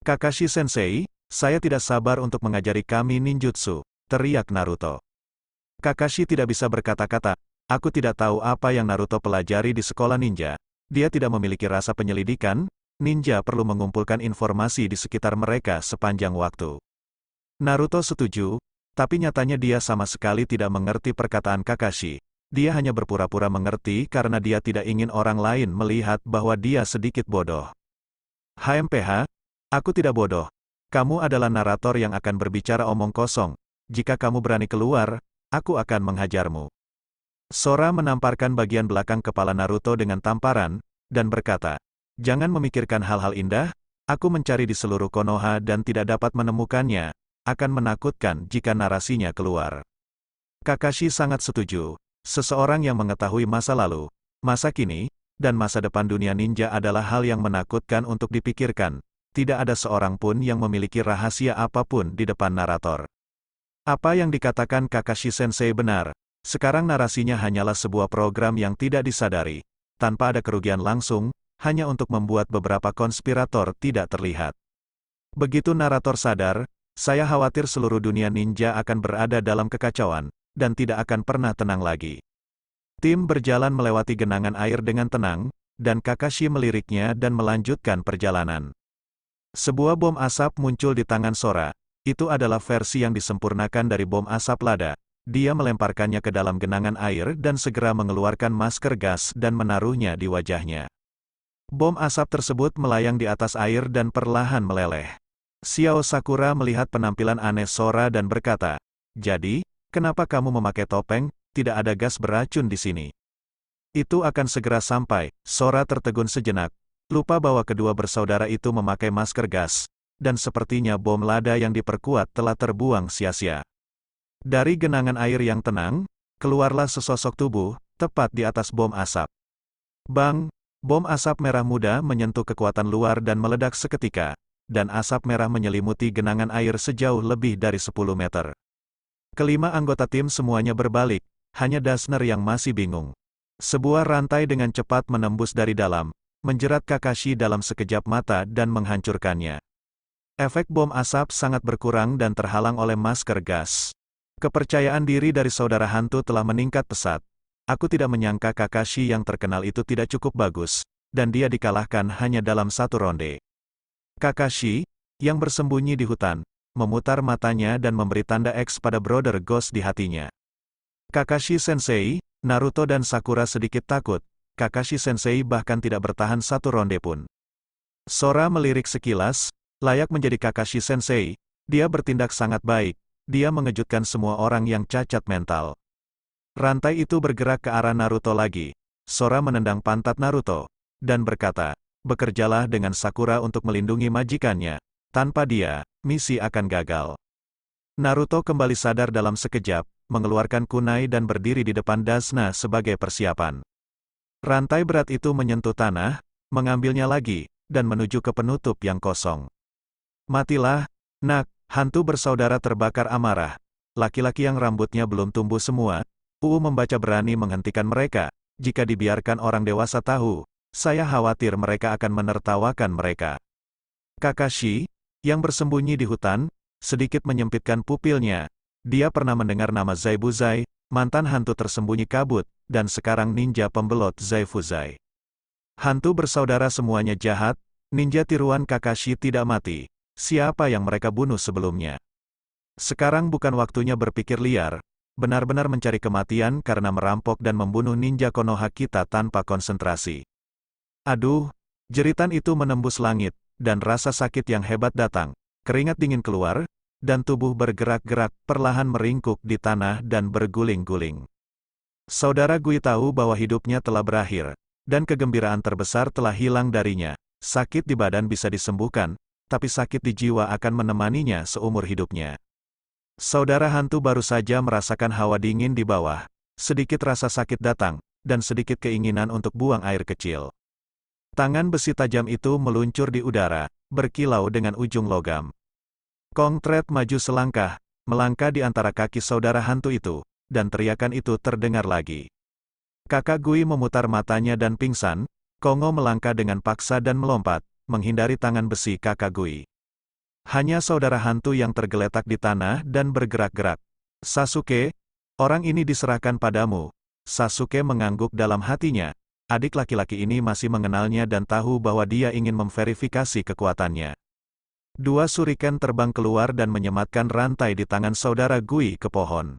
Kakashi Sensei, saya tidak sabar untuk mengajari kami ninjutsu, teriak Naruto. Kakashi tidak bisa berkata-kata, aku tidak tahu apa yang Naruto pelajari di sekolah ninja. Dia tidak memiliki rasa penyelidikan, ninja perlu mengumpulkan informasi di sekitar mereka sepanjang waktu. Naruto setuju, tapi nyatanya dia sama sekali tidak mengerti perkataan Kakashi. Dia hanya berpura-pura mengerti karena dia tidak ingin orang lain melihat bahwa dia sedikit bodoh. HMPH, aku tidak bodoh. Kamu adalah narator yang akan berbicara omong kosong. Jika kamu berani keluar, aku akan menghajarmu. Sora menamparkan bagian belakang kepala Naruto dengan tamparan, dan berkata, jangan memikirkan hal-hal indah, aku mencari di seluruh Konoha dan tidak dapat menemukannya, akan menakutkan jika narasinya keluar. Kakashi sangat setuju. Seseorang yang mengetahui masa lalu, masa kini, dan masa depan dunia ninja adalah hal yang menakutkan untuk dipikirkan. Tidak ada seorang pun yang memiliki rahasia apapun di depan narator. Apa yang dikatakan Kakashi Sensei benar. Sekarang narasinya hanyalah sebuah program yang tidak disadari, tanpa ada kerugian langsung, hanya untuk membuat beberapa konspirator tidak terlihat. Begitu narator sadar, saya khawatir seluruh dunia ninja akan berada dalam kekacauan, dan tidak akan pernah tenang lagi. Tim berjalan melewati genangan air dengan tenang, dan Kakashi meliriknya dan melanjutkan perjalanan. Sebuah bom asap muncul di tangan Sora. Itu adalah versi yang disempurnakan dari bom asap lada. Dia melemparkannya ke dalam genangan air dan segera mengeluarkan masker gas dan menaruhnya di wajahnya. Bom asap tersebut melayang di atas air dan perlahan meleleh. Xiao Sakura melihat penampilan aneh Sora dan berkata, jadi, kenapa kamu memakai topeng? Tidak ada gas beracun di sini. Itu akan segera sampai. Sora tertegun sejenak, lupa bahwa kedua bersaudara itu memakai masker gas, dan sepertinya bom lada yang diperkuat telah terbuang sia-sia. Dari genangan air yang tenang, keluarlah sesosok tubuh, tepat di atas bom asap. Bang! Bom asap merah muda menyentuh kekuatan luar dan meledak seketika, dan asap merah menyelimuti genangan air sejauh lebih dari 10 meter. Kelima anggota tim semuanya berbalik, hanya Dasner yang masih bingung. Sebuah rantai dengan cepat menembus dari dalam, menjerat Kakashi dalam sekejap mata dan menghancurkannya. Efek bom asap sangat berkurang dan terhalang oleh masker gas. Kepercayaan diri dari saudara hantu telah meningkat pesat. Aku tidak menyangka Kakashi yang terkenal itu tidak cukup bagus, dan dia dikalahkan hanya dalam satu ronde. Kakashi, yang bersembunyi di hutan, memutar matanya dan memberi tanda X pada Brother Ghost di hatinya. Kakashi Sensei, Naruto dan Sakura sedikit takut. Kakashi Sensei bahkan tidak bertahan satu ronde pun. Sora melirik sekilas, layak menjadi Kakashi Sensei. Dia bertindak sangat baik. Dia mengejutkan semua orang yang cacat mental. Rantai itu bergerak ke arah Naruto lagi. Sora menendang pantat Naruto, dan berkata, bekerjalah dengan Sakura untuk melindungi majikannya. Tanpa dia, misi akan gagal. Naruto kembali sadar dalam sekejap, mengeluarkan kunai dan berdiri di depan Dasna sebagai persiapan. Rantai berat itu menyentuh tanah, mengambilnya lagi, dan menuju ke penutup yang kosong. Matilah, nak, Hantu bersaudara terbakar amarah. Laki-laki yang rambutnya belum tumbuh semua, membaca berani menghentikan mereka. Jika dibiarkan orang dewasa tahu, saya khawatir mereka akan menertawakan mereka. Kakashi, yang bersembunyi di hutan, sedikit menyempitkan pupilnya. Dia pernah mendengar nama Zaibuzai, mantan hantu tersembunyi kabut, dan sekarang ninja pembelot Zaifuzai. Hantu bersaudara semuanya jahat, ninja tiruan Kakashi tidak mati. Siapa yang mereka bunuh sebelumnya? Sekarang bukan waktunya berpikir liar, benar-benar mencari kematian karena merampok dan membunuh ninja Konoha kita tanpa konsentrasi. Aduh, jeritan itu menembus langit, dan rasa sakit yang hebat datang. Keringat dingin keluar, dan tubuh bergerak-gerak, perlahan meringkuk di tanah dan berguling-guling. Saudara Gui tahu bahwa hidupnya telah berakhir, dan kegembiraan terbesar telah hilang darinya. Sakit di badan bisa disembuhkan, tapi sakit di jiwa akan menemaninya seumur hidupnya. Saudara hantu baru saja merasakan hawa dingin di bawah. Sedikit rasa sakit datang, dan sedikit keinginan untuk buang air kecil. Tangan besi tajam itu meluncur di udara, berkilau dengan ujung logam. Kong Tred maju selangkah, melangkah di antara kaki saudara hantu itu, dan teriakan itu terdengar lagi. Kakak Gui memutar matanya dan pingsan. Kongo melangkah dengan paksa dan melompat, menghindari tangan besi kakak Gui. Hanya saudara hantu yang tergeletak di tanah dan bergerak-gerak. Sasuke, orang ini diserahkan padamu. Sasuke mengangguk dalam hatinya. Adik laki-laki ini masih mengenalnya dan tahu bahwa dia ingin memverifikasi kekuatannya. Dua shuriken terbang keluar dan menyematkan rantai di tangan saudara Gui ke pohon.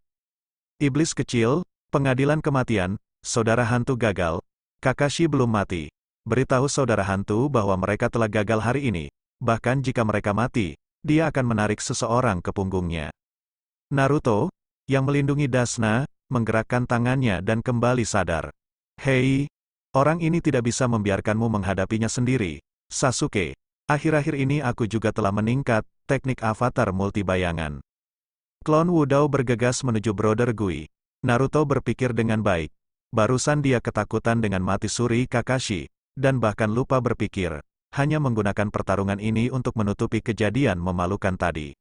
Iblis kecil, pengadilan kematian, saudara hantu gagal. Kakashi belum mati. Beritahu saudara hantu bahwa mereka telah gagal hari ini. Bahkan jika mereka mati, dia akan menarik seseorang ke punggungnya. Naruto, yang melindungi Dasna, menggerakkan tangannya dan kembali sadar. Hei, orang ini tidak bisa membiarkanmu menghadapinya sendiri. Sasuke, akhir-akhir ini aku juga telah meningkat, teknik avatar multibayangan. Klon Wudao bergegas menuju Brother Gui. Naruto berpikir dengan baik. Barusan dia ketakutan dengan mati suri Kakashi, dan bahkan lupa berpikir. Hanya menggunakan pertarungan ini untuk menutupi kejadian memalukan tadi.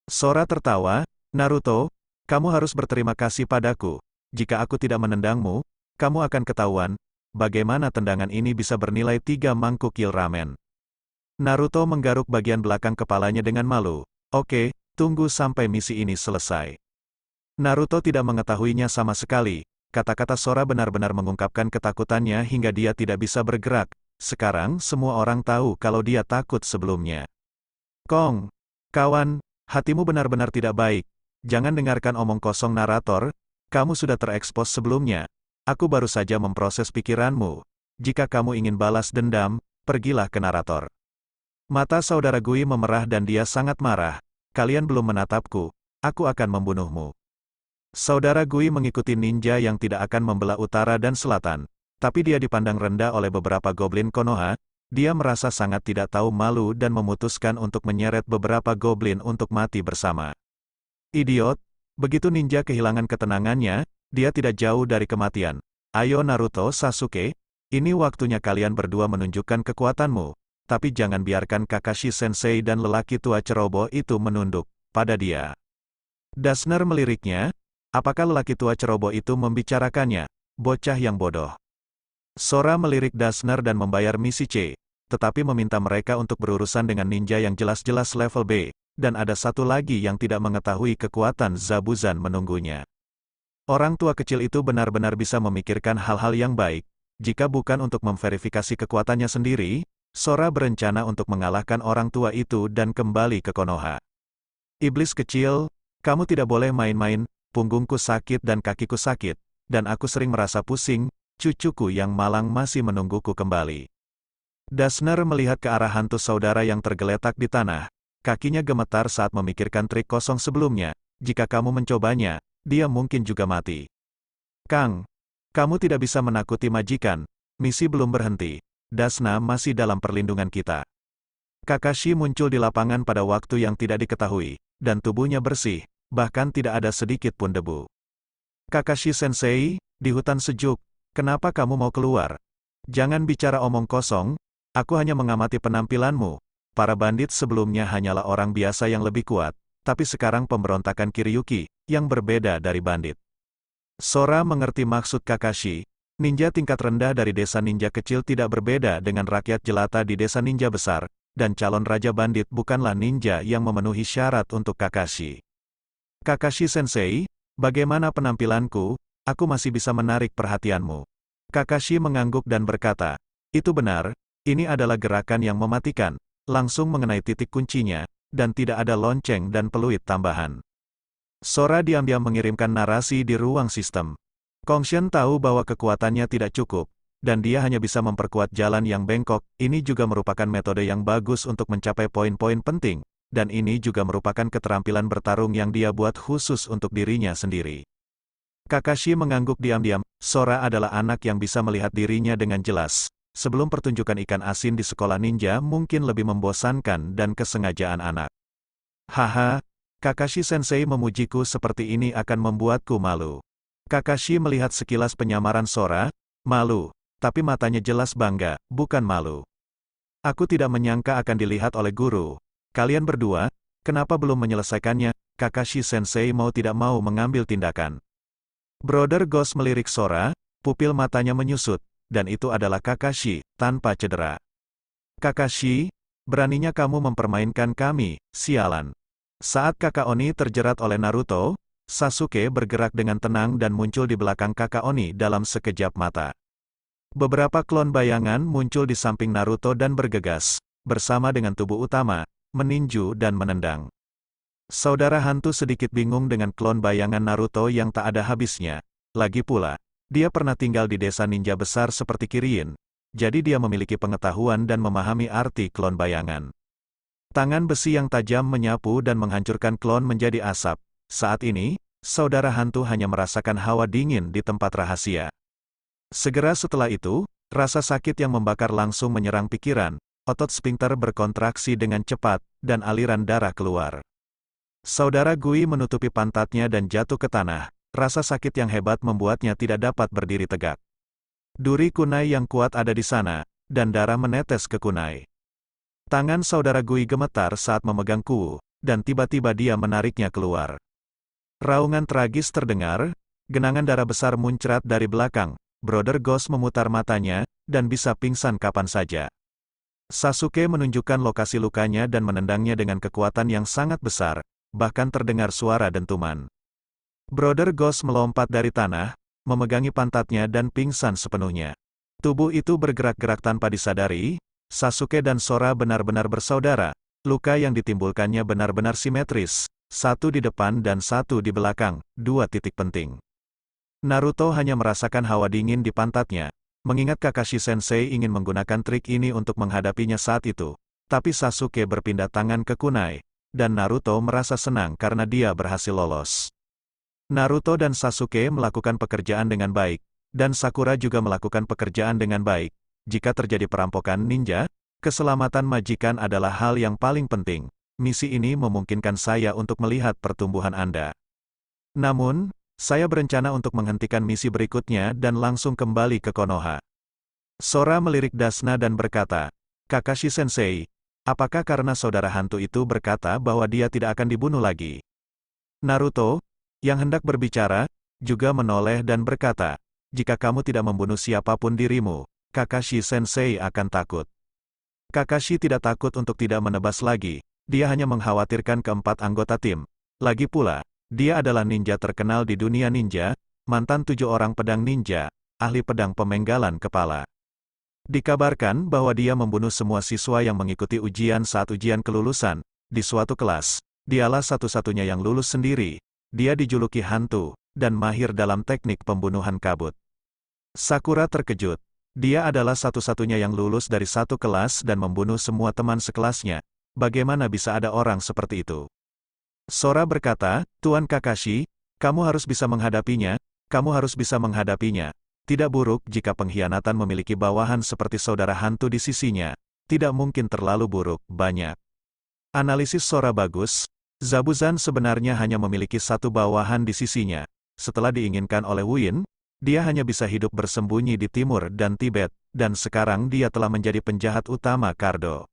Sora tertawa, Naruto, kamu harus berterima kasih padaku. Jika aku tidak menendangmu, kamu akan ketahuan, bagaimana tendangan ini bisa bernilai 3 mangkuk kil ramen. Naruto menggaruk bagian belakang kepalanya dengan malu. Oke, tunggu sampai misi ini selesai. Naruto tidak mengetahuinya sama sekali. Kata-kata Sora benar-benar mengungkapkan ketakutannya hingga dia tidak bisa bergerak. Sekarang semua orang tahu kalau dia takut sebelumnya. Kong, kawan, hatimu benar-benar tidak baik. Jangan dengarkan omong kosong narator, kamu sudah terekspos sebelumnya. Aku baru saja memproses pikiranmu. Jika kamu ingin balas dendam, pergilah ke narator. Mata saudara Gui memerah dan dia sangat marah. Kalian belum menatapku, aku akan membunuhmu. Saudara Gui mengikuti ninja yang tidak akan membelah utara dan selatan. Tapi dia dipandang rendah oleh beberapa goblin Konoha, dia merasa sangat tidak tahu malu dan memutuskan untuk menyeret beberapa goblin untuk mati bersama. Idiot, begitu ninja kehilangan ketenangannya, dia tidak jauh dari kematian. Ayo Naruto Sasuke, ini waktunya kalian berdua menunjukkan kekuatanmu, tapi jangan biarkan Kakashi Sensei dan lelaki tua ceroboh itu menunduk pada dia. Dasner meliriknya, apakah lelaki tua ceroboh itu membicarakannya? Bocah yang bodoh. Sora melirik Dasner dan membayar misi C, tetapi meminta mereka untuk berurusan dengan ninja yang jelas-jelas level B, dan ada satu lagi yang tidak mengetahui kekuatan Zabuzan menunggunya. Orang tua kecil itu benar-benar bisa memikirkan hal-hal yang baik. Jika bukan untuk memverifikasi kekuatannya sendiri, Sora berencana untuk mengalahkan orang tua itu dan kembali ke Konoha. Iblis kecil, kamu tidak boleh main-main, punggungku sakit dan kakiku sakit, dan aku sering merasa pusing. Cucuku yang malang masih menungguku kembali. Dasner melihat ke arah hantu saudara yang tergeletak di tanah. Kakinya gemetar saat memikirkan trik kosong sebelumnya. Jika kamu mencobanya, dia mungkin juga mati. Kang, kamu tidak bisa menakuti majikan. Misi belum berhenti. Dasna masih dalam perlindungan kita. Kakashi muncul di lapangan pada waktu yang tidak diketahui, dan tubuhnya bersih, bahkan tidak ada sedikit pun debu. Kakashi Sensei, di hutan sejuk, kenapa kamu mau keluar? Jangan bicara omong kosong, aku hanya mengamati penampilanmu. para bandit sebelumnya hanyalah orang biasa yang lebih kuat, tapi sekarang pemberontakan Kiryuki, yang berbeda dari bandit. Sora mengerti maksud Kakashi. Ninja tingkat rendah dari desa ninja kecil tidak berbeda dengan rakyat jelata di desa ninja besar, dan calon raja bandit bukanlah ninja yang memenuhi syarat untuk Kakashi. Kakashi-sensei, bagaimana penampilanku? Aku masih bisa menarik perhatianmu. Kakashi mengangguk dan berkata, itu benar, ini adalah gerakan yang mematikan, langsung mengenai titik kuncinya, dan tidak ada lonceng dan peluit tambahan. Sora diam-diam mengirimkan narasi di ruang sistem. Kongshen tahu bahwa kekuatannya tidak cukup, dan dia hanya bisa memperkuat jalan yang bengkok. Ini juga merupakan metode yang bagus untuk mencapai poin-poin penting, dan ini juga merupakan keterampilan bertarung yang dia buat khusus untuk dirinya sendiri. Kakashi mengangguk diam-diam. Sora adalah anak yang bisa melihat dirinya dengan jelas. Sebelum pertunjukan ikan asin di sekolah ninja mungkin lebih membosankan dan kesengajaan anak. Haha, Kakashi-sensei memujiku seperti ini akan membuatku malu. Kakashi melihat sekilas penyamaran Sora, malu, tapi matanya jelas bangga, bukan malu. Aku tidak menyangka akan dilihat oleh guru. Kalian berdua, kenapa belum menyelesaikannya? Kakashi-sensei mau tidak mau mengambil tindakan. Brother Ghost melirik Sora, pupil matanya menyusut, dan itu adalah Kakashi, tanpa cedera. Kakashi, beraninya kamu mempermainkan kami, sialan. Saat Kakak Oni terjerat oleh Naruto, Sasuke bergerak dengan tenang dan muncul di belakang Kakak Oni dalam sekejap mata. Beberapa klon bayangan muncul di samping Naruto dan bergegas, bersama dengan tubuh utama, meninju dan menendang. Saudara hantu sedikit bingung dengan klon bayangan Naruto yang tak ada habisnya. Lagi pula, dia pernah tinggal di desa ninja besar seperti Kirin, jadi dia memiliki pengetahuan dan memahami arti klon bayangan. Tangan besi yang tajam menyapu dan menghancurkan klon menjadi asap. Saat ini, saudara hantu hanya merasakan hawa dingin di tempat rahasia. Segera setelah itu, rasa sakit yang membakar langsung menyerang pikiran, otot sphinkter berkontraksi dengan cepat, dan aliran darah keluar. Saudara Gui menutupi pantatnya dan jatuh ke tanah, rasa sakit yang hebat membuatnya tidak dapat berdiri tegak. Duri kunai yang kuat ada di sana, dan darah menetes ke kunai. Tangan saudara Gui gemetar saat memegang Ku, dan tiba-tiba dia menariknya keluar. Raungan tragis terdengar, genangan darah besar muncrat dari belakang, Brother Ghost memutar matanya, dan bisa pingsan kapan saja. Sasuke menunjukkan lokasi lukanya dan menendangnya dengan kekuatan yang sangat besar, bahkan terdengar suara dentuman. Brother Ghost melompat dari tanah, memegangi pantatnya dan pingsan sepenuhnya. Tubuh itu bergerak-gerak tanpa disadari, Sasuke dan Sora benar-benar bersaudara, luka yang ditimbulkannya benar-benar simetris. Satu di depan dan satu di belakang, dua titik penting. Naruto hanya merasakan hawa dingin di pantatnya, mengingat Kakashi-sensei ingin menggunakan trik ini untuk menghadapinya saat itu. Tapi Sasuke berpindah tangan ke kunai, dan Naruto merasa senang karena dia berhasil lolos. Naruto dan Sasuke melakukan pekerjaan dengan baik, dan Sakura juga melakukan pekerjaan dengan baik. Jika terjadi perampokan ninja, keselamatan majikan adalah hal yang paling penting. Misi ini memungkinkan saya untuk melihat pertumbuhan Anda. Namun, saya berencana untuk menghentikan misi berikutnya dan langsung kembali ke Konoha. Sora melirik Dasna dan berkata, Kakashi-sensei, apakah karena saudara hantu itu berkata bahwa dia tidak akan dibunuh lagi? Naruto, yang hendak berbicara, juga menoleh dan berkata, jika kamu tidak membunuh siapapun dirimu, Kakashi-sensei akan takut. Kakashi tidak takut untuk tidak menebas lagi. Dia hanya mengkhawatirkan keempat anggota tim. Lagi pula, dia adalah ninja terkenal di dunia ninja, mantan 7 orang pedang ninja, ahli pedang pemenggalan kepala. Dikabarkan bahwa dia membunuh semua siswa yang mengikuti ujian saat ujian kelulusan, di suatu kelas. Dialah satu-satunya yang lulus sendiri. Dia dijuluki hantu, dan mahir dalam teknik pembunuhan kabut. Sakura terkejut. Dia adalah satu-satunya yang lulus dari satu kelas dan membunuh semua teman sekelasnya. Bagaimana bisa ada orang seperti itu? Sora berkata, Tuan Kakashi, kamu harus bisa menghadapinya, kamu harus bisa menghadapinya. Tidak buruk jika pengkhianatan memiliki bawahan seperti saudara hantu di sisinya. Tidak mungkin terlalu buruk, banyak. Analisis Sora bagus. Zabuzan sebenarnya hanya memiliki satu bawahan di sisinya. Setelah diinginkan oleh Wuin, dia hanya bisa hidup bersembunyi di timur dan Tibet, dan sekarang dia telah menjadi penjahat utama Kaido.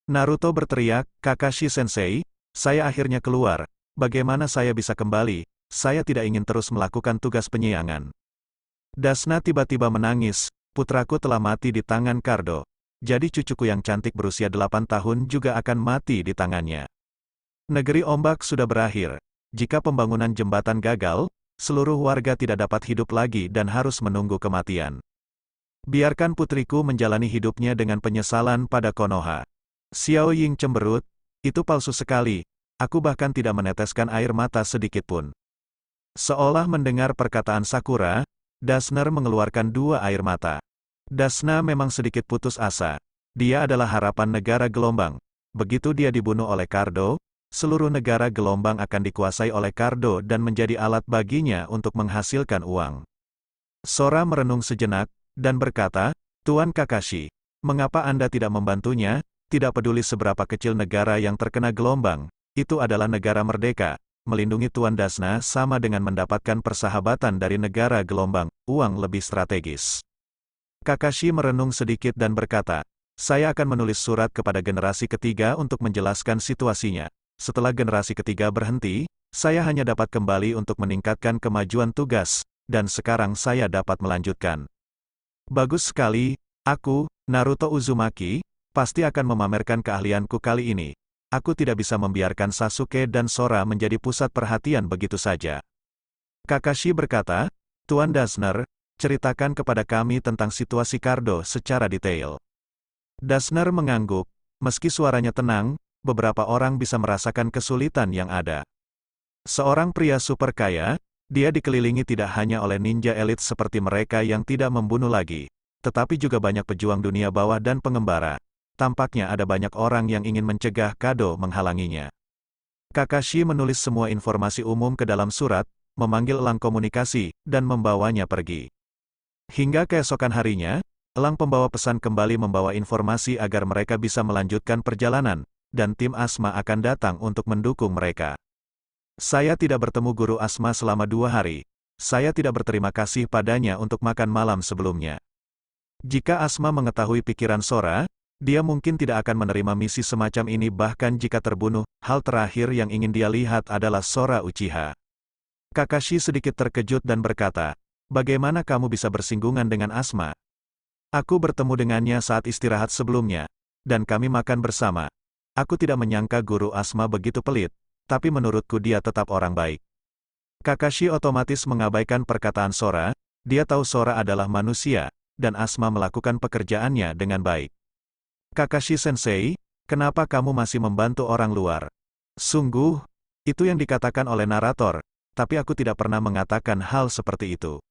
Naruto berteriak, Kakashi-sensei, saya akhirnya keluar. Bagaimana saya bisa kembali? Saya tidak ingin terus melakukan tugas penyiangan. Dasna tiba-tiba menangis, putraku telah mati di tangan Kardo. Jadi cucuku yang cantik berusia 8 tahun juga akan mati di tangannya. Negeri ombak sudah berakhir. Jika pembangunan jembatan gagal, seluruh warga tidak dapat hidup lagi dan harus menunggu kematian. Biarkan putriku menjalani hidupnya dengan penyesalan pada Konoha. Xiao Ying cemberut, itu palsu sekali, aku bahkan tidak meneteskan air mata sedikit pun. Seolah mendengar perkataan Sakura, Dasner mengeluarkan 2 air mata. Dasna memang sedikit putus asa. Dia adalah harapan negara gelombang. Begitu dia dibunuh oleh Kardo, seluruh negara gelombang akan dikuasai oleh Kardo dan menjadi alat baginya untuk menghasilkan uang. Sora merenung sejenak, dan berkata, Tuan Kakashi, mengapa Anda tidak membantunya? Tidak peduli seberapa kecil negara yang terkena gelombang, itu adalah negara merdeka. Melindungi Tuan Dasna sama dengan mendapatkan persahabatan dari negara gelombang, uang lebih strategis. Kakashi merenung sedikit dan berkata, saya akan menulis surat kepada generasi ketiga untuk menjelaskan situasinya. Setelah generasi ketiga berhenti, saya hanya dapat kembali untuk meningkatkan kemajuan tugas, dan sekarang saya dapat melanjutkan. Bagus sekali, aku, Naruto Uzumaki, pasti akan memamerkan keahlianku kali ini. Aku tidak bisa membiarkan Sasuke dan Sora menjadi pusat perhatian begitu saja. Kakashi berkata, Tuan Dasner, ceritakan kepada kami tentang situasi Kardo secara detail. Dasner mengangguk, meski suaranya tenang, beberapa orang bisa merasakan kesulitan yang ada. Seorang pria super kaya, dia dikelilingi tidak hanya oleh ninja elit seperti mereka yang tidak membunuh lagi, tetapi juga banyak pejuang dunia bawah dan pengembara. Tampaknya ada banyak orang yang ingin mencegah Kado menghalanginya. Kakashi menulis semua informasi umum ke dalam surat, memanggil elang komunikasi, dan membawanya pergi. Hingga keesokan harinya, elang pembawa pesan kembali membawa informasi agar mereka bisa melanjutkan perjalanan, dan tim Asma akan datang untuk mendukung mereka. Saya tidak bertemu guru Asma selama 2 hari. Saya tidak berterima kasih padanya untuk makan malam sebelumnya. Jika Asma mengetahui pikiran Sora, dia mungkin tidak akan menerima misi semacam ini bahkan jika terbunuh. Hal terakhir yang ingin dia lihat adalah Sora Uchiha. Kakashi sedikit terkejut dan berkata, bagaimana kamu bisa bersinggungan dengan Asma? Aku bertemu dengannya saat istirahat sebelumnya, dan kami makan bersama. Aku tidak menyangka guru Asma begitu pelit, tapi menurutku dia tetap orang baik. Kakashi otomatis mengabaikan perkataan Sora, dia tahu Sora adalah manusia, dan Asma melakukan pekerjaannya dengan baik. Kakashi-sensei, kenapa kamu masih membantu orang luar? Sungguh, itu yang dikatakan oleh narator, tapi aku tidak pernah mengatakan hal seperti itu.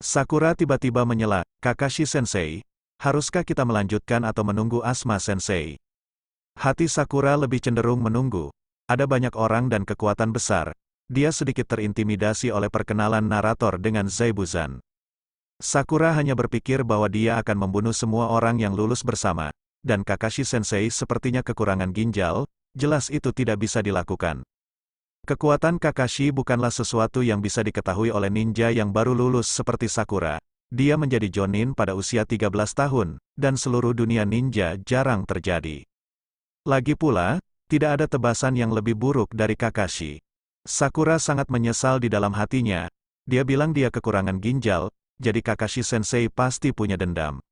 Sakura tiba-tiba menyela, Kakashi-sensei, haruskah kita melanjutkan atau menunggu Asma-sensei? Hati Sakura lebih cenderung menunggu. Ada banyak orang dan kekuatan besar. Dia sedikit terintimidasi oleh perkenalan narator dengan Zaibuzan. Sakura hanya berpikir bahwa dia akan membunuh semua orang yang lulus bersama, dan Kakashi-sensei sepertinya kekurangan ginjal, jelas itu tidak bisa dilakukan. Kekuatan Kakashi bukanlah sesuatu yang bisa diketahui oleh ninja yang baru lulus seperti Sakura. Dia menjadi Jonin pada usia 13 tahun, dan seluruh dunia ninja jarang terjadi. Lagi pula, tidak ada tebasan yang lebih buruk dari Kakashi. Sakura sangat menyesal di dalam hatinya. Dia bilang dia kekurangan ginjal, jadi Kakashi-sensei pasti punya dendam.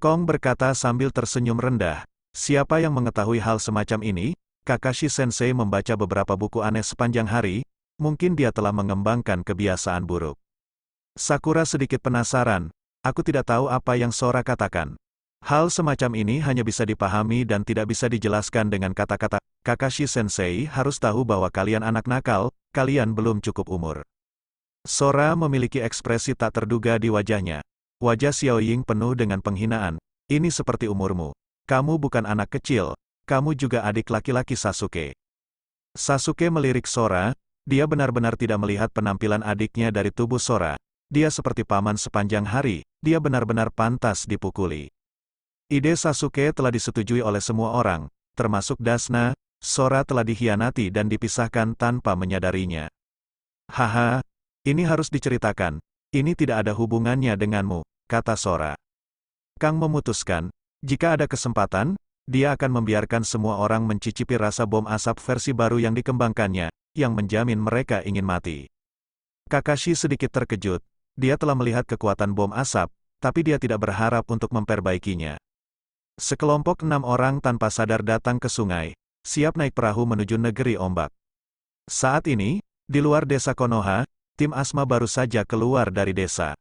Kong berkata sambil tersenyum rendah, siapa yang mengetahui hal semacam ini? Kakashi-sensei membaca beberapa buku aneh sepanjang hari, mungkin dia telah mengembangkan kebiasaan buruk. Sakura sedikit penasaran, aku tidak tahu apa yang Sora katakan. Hal semacam ini hanya bisa dipahami dan tidak bisa dijelaskan dengan kata-kata. Kakashi-sensei harus tahu bahwa kalian anak nakal, kalian belum cukup umur. Sora memiliki ekspresi tak terduga di wajahnya. Wajah Xiao Ying penuh dengan penghinaan. Ini seperti umurmu. Kamu bukan anak kecil, kamu juga adik laki-laki Sasuke. Sasuke melirik Sora, dia benar-benar tidak melihat penampilan adiknya dari tubuh Sora. Dia seperti paman sepanjang hari, dia benar-benar pantas dipukuli. Ide Sasuke telah disetujui oleh semua orang, termasuk Dasna. Sora telah dikhianati dan dipisahkan tanpa menyadarinya. Haha, ini harus diceritakan. Ini tidak ada hubungannya denganmu, kata Sora. Kang memutuskan, jika ada kesempatan, dia akan membiarkan semua orang mencicipi rasa bom asap versi baru yang dikembangkannya, yang menjamin mereka ingin mati. Kakashi sedikit terkejut, dia telah melihat kekuatan bom asap, tapi dia tidak berharap untuk memperbaikinya. Sekelompok 6 orang tanpa sadar datang ke sungai, siap naik perahu menuju negeri ombak. Saat ini, di luar desa Konoha, tim Asma baru saja keluar dari desa.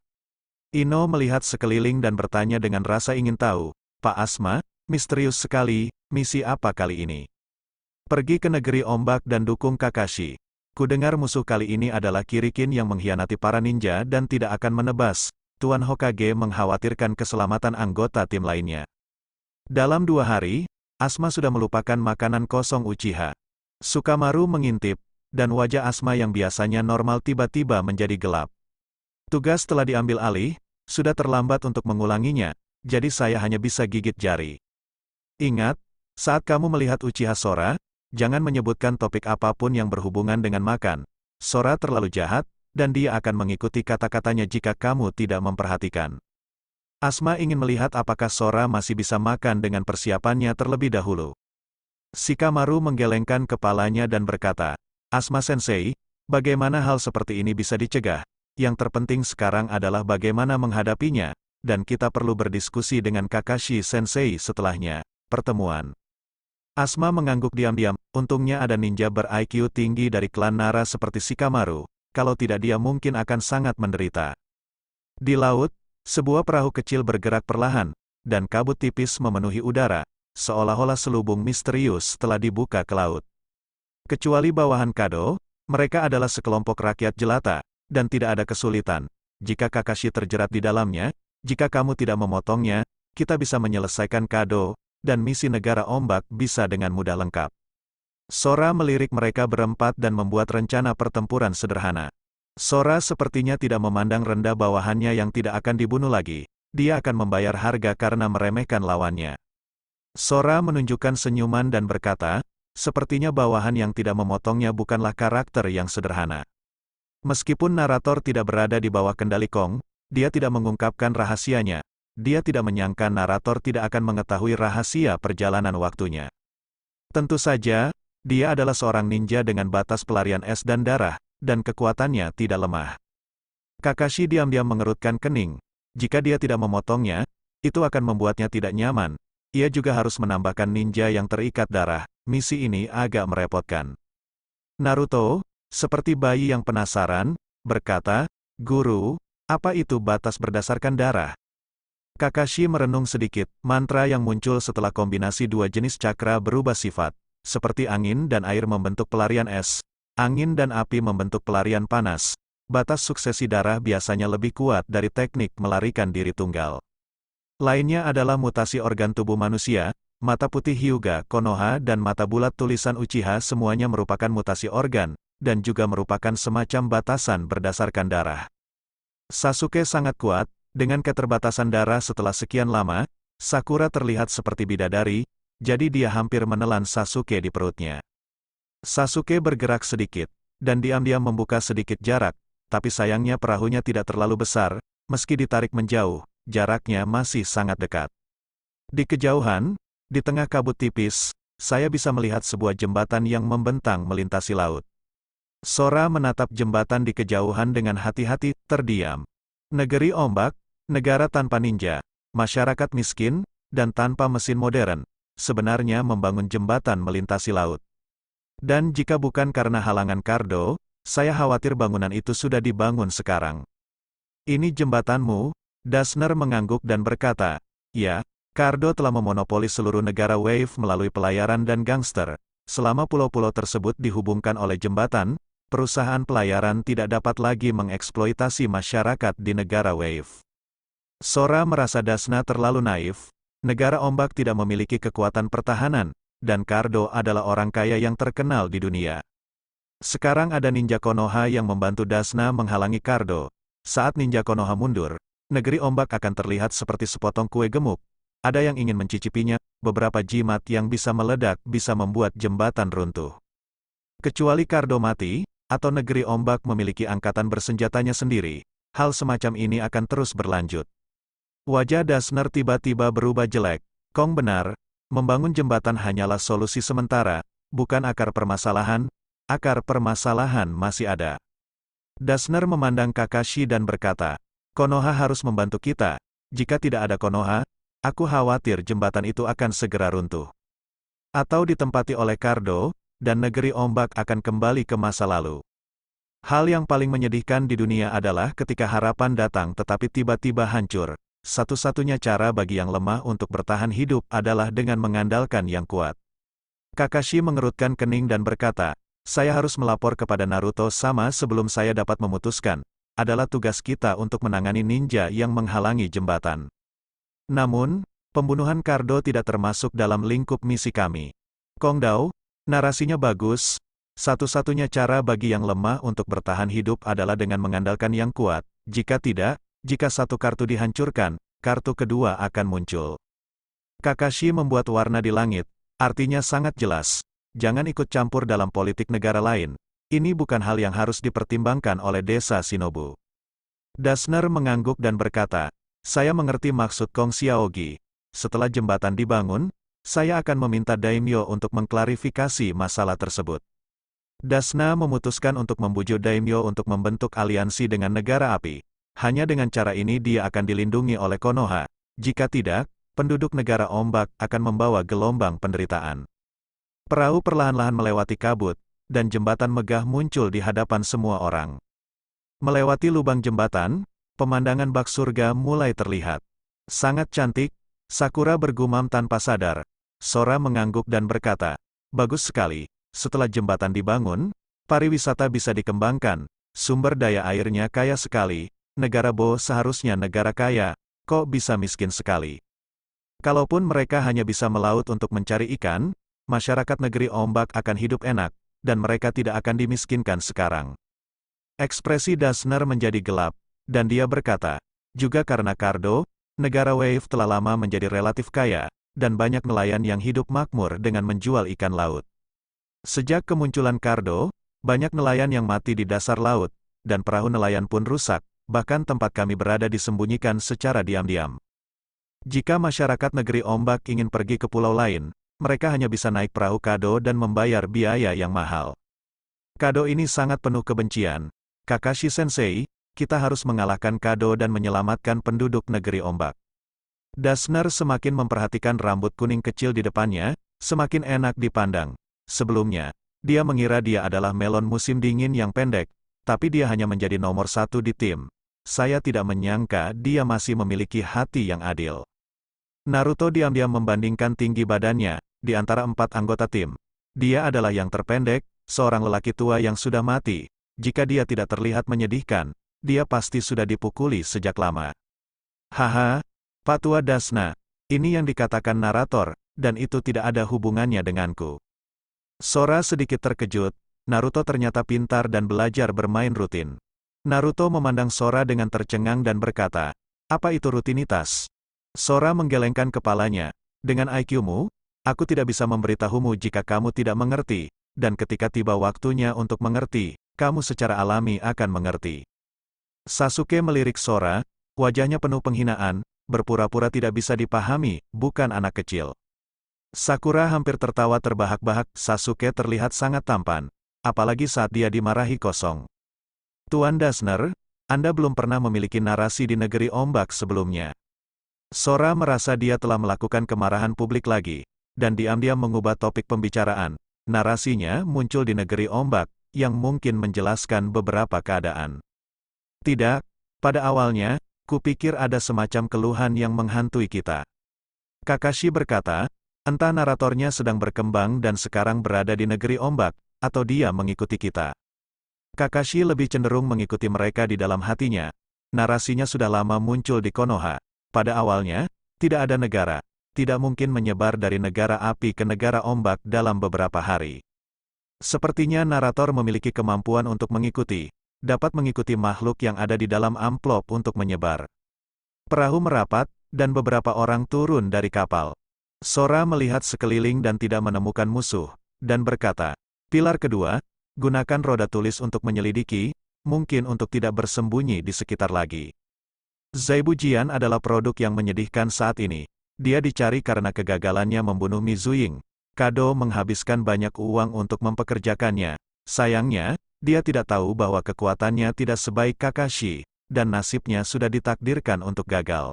Ino melihat sekeliling dan bertanya dengan rasa ingin tahu, "Pak Asma, misterius sekali, misi apa kali ini?" "Pergi ke negeri ombak dan dukung Kakashi. Kudengar musuh kali ini adalah Kirikin yang mengkhianati para ninja dan tidak akan menebas. Tuan Hokage mengkhawatirkan keselamatan anggota tim lainnya." Dalam 2 hari, Asma sudah melupakan makanan kosong Uchiha. Sukamaru mengintip, dan wajah Asma yang biasanya normal tiba-tiba menjadi gelap. "Tugas telah diambil alih, sudah terlambat untuk mengulanginya, jadi saya hanya bisa gigit jari. Ingat, saat kamu melihat Uchiha Sora, jangan menyebutkan topik apapun yang berhubungan dengan makan. Sora terlalu jahat, dan dia akan mengikuti kata-katanya jika kamu tidak memperhatikan." Asma ingin melihat apakah Sora masih bisa makan dengan persiapannya terlebih dahulu. Shikamaru menggelengkan kepalanya dan berkata, "Asma-sensei, bagaimana hal seperti ini bisa dicegah? Yang terpenting sekarang adalah bagaimana menghadapinya, dan kita perlu berdiskusi dengan Kakashi-sensei setelahnya." Pertemuan. Asma mengangguk diam-diam, untungnya ada ninja ber-IQ tinggi dari klan Nara seperti Shikamaru, kalau tidak dia mungkin akan sangat menderita. Di laut, sebuah perahu kecil bergerak perlahan, dan kabut tipis memenuhi udara, seolah-olah selubung misterius telah dibuka ke laut. Kecuali bawahan Kado, mereka adalah sekelompok rakyat jelata, dan tidak ada kesulitan. Jika Kakashi terjerat di dalamnya, jika kamu tidak memotongnya, kita bisa menyelesaikan Kado, dan misi negara ombak bisa dengan mudah lengkap. Sora melirik mereka berempat dan membuat rencana pertempuran sederhana. Sora sepertinya tidak memandang rendah bawahannya yang tidak akan dibunuh lagi. Dia akan membayar harga karena meremehkan lawannya. Sora menunjukkan senyuman dan berkata, "Sepertinya bawahan yang tidak memotongnya bukanlah karakter yang sederhana." Meskipun narator tidak berada di bawah kendali Kong, dia tidak mengungkapkan rahasianya. Dia tidak menyangka narator tidak akan mengetahui rahasia perjalanan waktunya. Tentu saja, dia adalah seorang ninja dengan batas pelarian es dan darah, dan kekuatannya tidak lemah. Kakashi diam-diam mengerutkan kening. Jika dia tidak memotongnya, itu akan membuatnya tidak nyaman. Ia juga harus menambahkan ninja yang terikat darah. Misi ini agak merepotkan. Naruto, seperti bayi yang penasaran, berkata, "Guru, apa itu batas berdasarkan darah?" Kakashi merenung sedikit. Mantra yang muncul setelah kombinasi 2 jenis cakra berubah sifat. Seperti angin dan air membentuk pelarian es, angin dan api membentuk pelarian panas. Batas suksesi darah biasanya lebih kuat dari teknik melarikan diri tunggal. Lainnya adalah mutasi organ tubuh manusia, mata putih Hyuga Konoha dan mata bulat tulisan Uchiha semuanya merupakan mutasi organ, dan juga merupakan semacam batasan berdasarkan darah. Sasuke sangat kuat, dengan keterbatasan darah setelah sekian lama, Sakura terlihat seperti bidadari, jadi dia hampir menelan Sasuke di perutnya. Sasuke bergerak sedikit, dan diam-diam membuka sedikit jarak, tapi sayangnya perahunya tidak terlalu besar, meski ditarik menjauh, jaraknya masih sangat dekat. Di kejauhan, di tengah kabut tipis, saya bisa melihat sebuah jembatan yang membentang melintasi laut. Sora menatap jembatan di kejauhan dengan hati-hati, terdiam. Negeri ombak, negara tanpa ninja, masyarakat miskin, dan tanpa mesin modern, sebenarnya membangun jembatan melintasi laut. Dan jika bukan karena halangan Kado, saya khawatir bangunan itu sudah dibangun sekarang. "Ini jembatanmu?" Dashner mengangguk dan berkata, "Ya, Kado telah memonopoli seluruh negara Wave melalui pelayaran dan gangster. Selama pulau-pulau tersebut dihubungkan oleh jembatan, perusahaan pelayaran tidak dapat lagi mengeksploitasi masyarakat di negara Wave." Sora merasa Dashner terlalu naif. Negara ombak tidak memiliki kekuatan pertahanan, dan Kado adalah orang kaya yang terkenal di dunia. Sekarang ada ninja Konoha yang membantu Dashner menghalangi Kado. Saat ninja Konoha mundur, negeri ombak akan terlihat seperti sepotong kue gemuk. Ada yang ingin mencicipinya, beberapa jimat yang bisa meledak bisa membuat jembatan runtuh. Kecuali Kado mati, atau negeri ombak memiliki angkatan bersenjatanya sendiri, hal semacam ini akan terus berlanjut. Wajah Dashner tiba-tiba berubah jelek. "Kong benar, membangun jembatan hanyalah solusi sementara, bukan akar permasalahan masih ada. Dashner memandang Kakashi dan berkata, Konoha harus membantu kita, jika tidak ada Konoha, aku khawatir jembatan itu akan segera runtuh. Atau ditempati oleh Kardо, dan negeri ombak akan kembali ke masa lalu. Hal yang paling menyedihkan di dunia adalah ketika harapan datang tetapi tiba-tiba hancur. Satu-satunya cara bagi yang lemah untuk bertahan hidup adalah dengan mengandalkan yang kuat. Kakashi mengerutkan kening dan berkata, saya harus melapor kepada Naruto sama sebelum saya dapat memutuskan. Adalah tugas kita untuk menangani ninja yang menghalangi jembatan. Namun, pembunuhan Kardо tidak termasuk dalam lingkup misi kami. Kongdao, narasinya bagus. Satu-satunya cara bagi yang lemah untuk bertahan hidup adalah dengan mengandalkan yang kuat. Jika tidak, jika satu kartu dihancurkan, kartu kedua akan muncul. Kakashi membuat warna di langit, artinya sangat jelas. Jangan ikut campur dalam politik negara lain. Ini bukan hal yang harus dipertimbangkan oleh desa Shinobu. Dashner mengangguk dan berkata, saya mengerti maksud Kong Xiaogi. Setelah jembatan dibangun, saya akan meminta Daimyo untuk mengklarifikasi masalah tersebut. Dashner memutuskan untuk membujuk Daimyo untuk membentuk aliansi dengan negara api. Hanya dengan cara ini dia akan dilindungi oleh Konoha. Jika tidak, penduduk negara ombak akan membawa gelombang penderitaan. Perahu perlahan-lahan melewati kabut, dan jembatan megah muncul di hadapan semua orang. Melewati lubang jembatan, pemandangan bak surga mulai terlihat. Sangat cantik, Sakura bergumam tanpa sadar. Sora mengangguk dan berkata, bagus sekali. Setelah jembatan dibangun, pariwisata bisa dikembangkan, sumber daya airnya kaya sekali, negara Bo seharusnya negara kaya, kok bisa miskin sekali. Kalaupun mereka hanya bisa melaut untuk mencari ikan, masyarakat negeri ombak akan hidup enak, dan mereka tidak akan dimiskinkan sekarang. Ekspresi Dashner menjadi gelap, dan dia berkata, juga karena Kardо, negara Wave telah lama menjadi relatif kaya, dan banyak nelayan yang hidup makmur dengan menjual ikan laut. Sejak kemunculan Kardо, banyak nelayan yang mati di dasar laut, dan perahu nelayan pun rusak, bahkan tempat kami berada disembunyikan secara diam-diam. Jika masyarakat negeri ombak ingin pergi ke pulau lain, mereka hanya bisa naik perahu Kado dan membayar biaya yang mahal. Kado ini sangat penuh kebencian. Kakashi Sensei, kita harus mengalahkan Kado dan menyelamatkan penduduk negeri ombak. Dashner semakin memperhatikan rambut kuning kecil di depannya, semakin enak dipandang. Sebelumnya, dia mengira dia adalah melon musim dingin yang pendek, tapi dia hanya menjadi nomor satu di tim. Saya tidak menyangka dia masih memiliki hati yang adil. Naruto diam-diam membandingkan tinggi badannya, di antara 4 anggota tim. Dia adalah yang terpendek, seorang lelaki tua yang sudah mati. Jika dia tidak terlihat menyedihkan, dia pasti sudah dipukuli sejak lama. Haha, Pak Tua Dashner, ini yang dikatakan narator, dan itu tidak ada hubungannya denganku. Sora sedikit terkejut, Naruto ternyata pintar dan belajar bermain rutin. Naruto memandang Sora dengan tercengang dan berkata, apa itu rutinitas? Sora menggelengkan kepalanya, dengan IQ-mu, aku tidak bisa memberitahumu jika kamu tidak mengerti, dan ketika tiba waktunya untuk mengerti, kamu secara alami akan mengerti. Sasuke melirik Sora, wajahnya penuh penghinaan, berpura-pura tidak bisa dipahami, bukan anak kecil. Sakura hampir tertawa terbahak-bahak, Sasuke terlihat sangat tampan, apalagi saat dia dimarahi kosong. Tuan Dashner, Anda belum pernah memiliki narasi di negeri ombak sebelumnya. Sora merasa dia telah melakukan kemarahan publik lagi, dan diam-diam mengubah topik pembicaraan. Narasinya muncul di negeri ombak, yang mungkin menjelaskan beberapa keadaan. Tidak, pada awalnya, kupikir ada semacam keluhan yang menghantui kita. Kakashi berkata, entah naratornya sedang berkembang dan sekarang berada di negeri ombak, atau dia mengikuti kita. Kakashi lebih cenderung mengikuti mereka di dalam hatinya. Narasinya sudah lama muncul di Konoha. Pada awalnya, tidak ada negara, tidak mungkin menyebar dari negara api ke negara ombak dalam beberapa hari. Sepertinya narator memiliki kemampuan untuk mengikuti, dapat mengikuti makhluk yang ada di dalam amplop untuk menyebar. Perahu merapat, dan beberapa orang turun dari kapal. Sora melihat sekeliling dan tidak menemukan musuh, dan berkata, pilar kedua, gunakan roda tulis untuk menyelidiki, mungkin untuk tidak bersembunyi di sekitar lagi. Zaibujian adalah produk yang menyedihkan saat ini, Dia dicari karena kegagalannya membunuh Mi Zuying. Kado menghabiskan banyak uang untuk mempekerjakannya. Sayangnya, dia tidak tahu bahwa kekuatannya tidak sebaik Kakashi, dan nasibnya sudah ditakdirkan untuk gagal.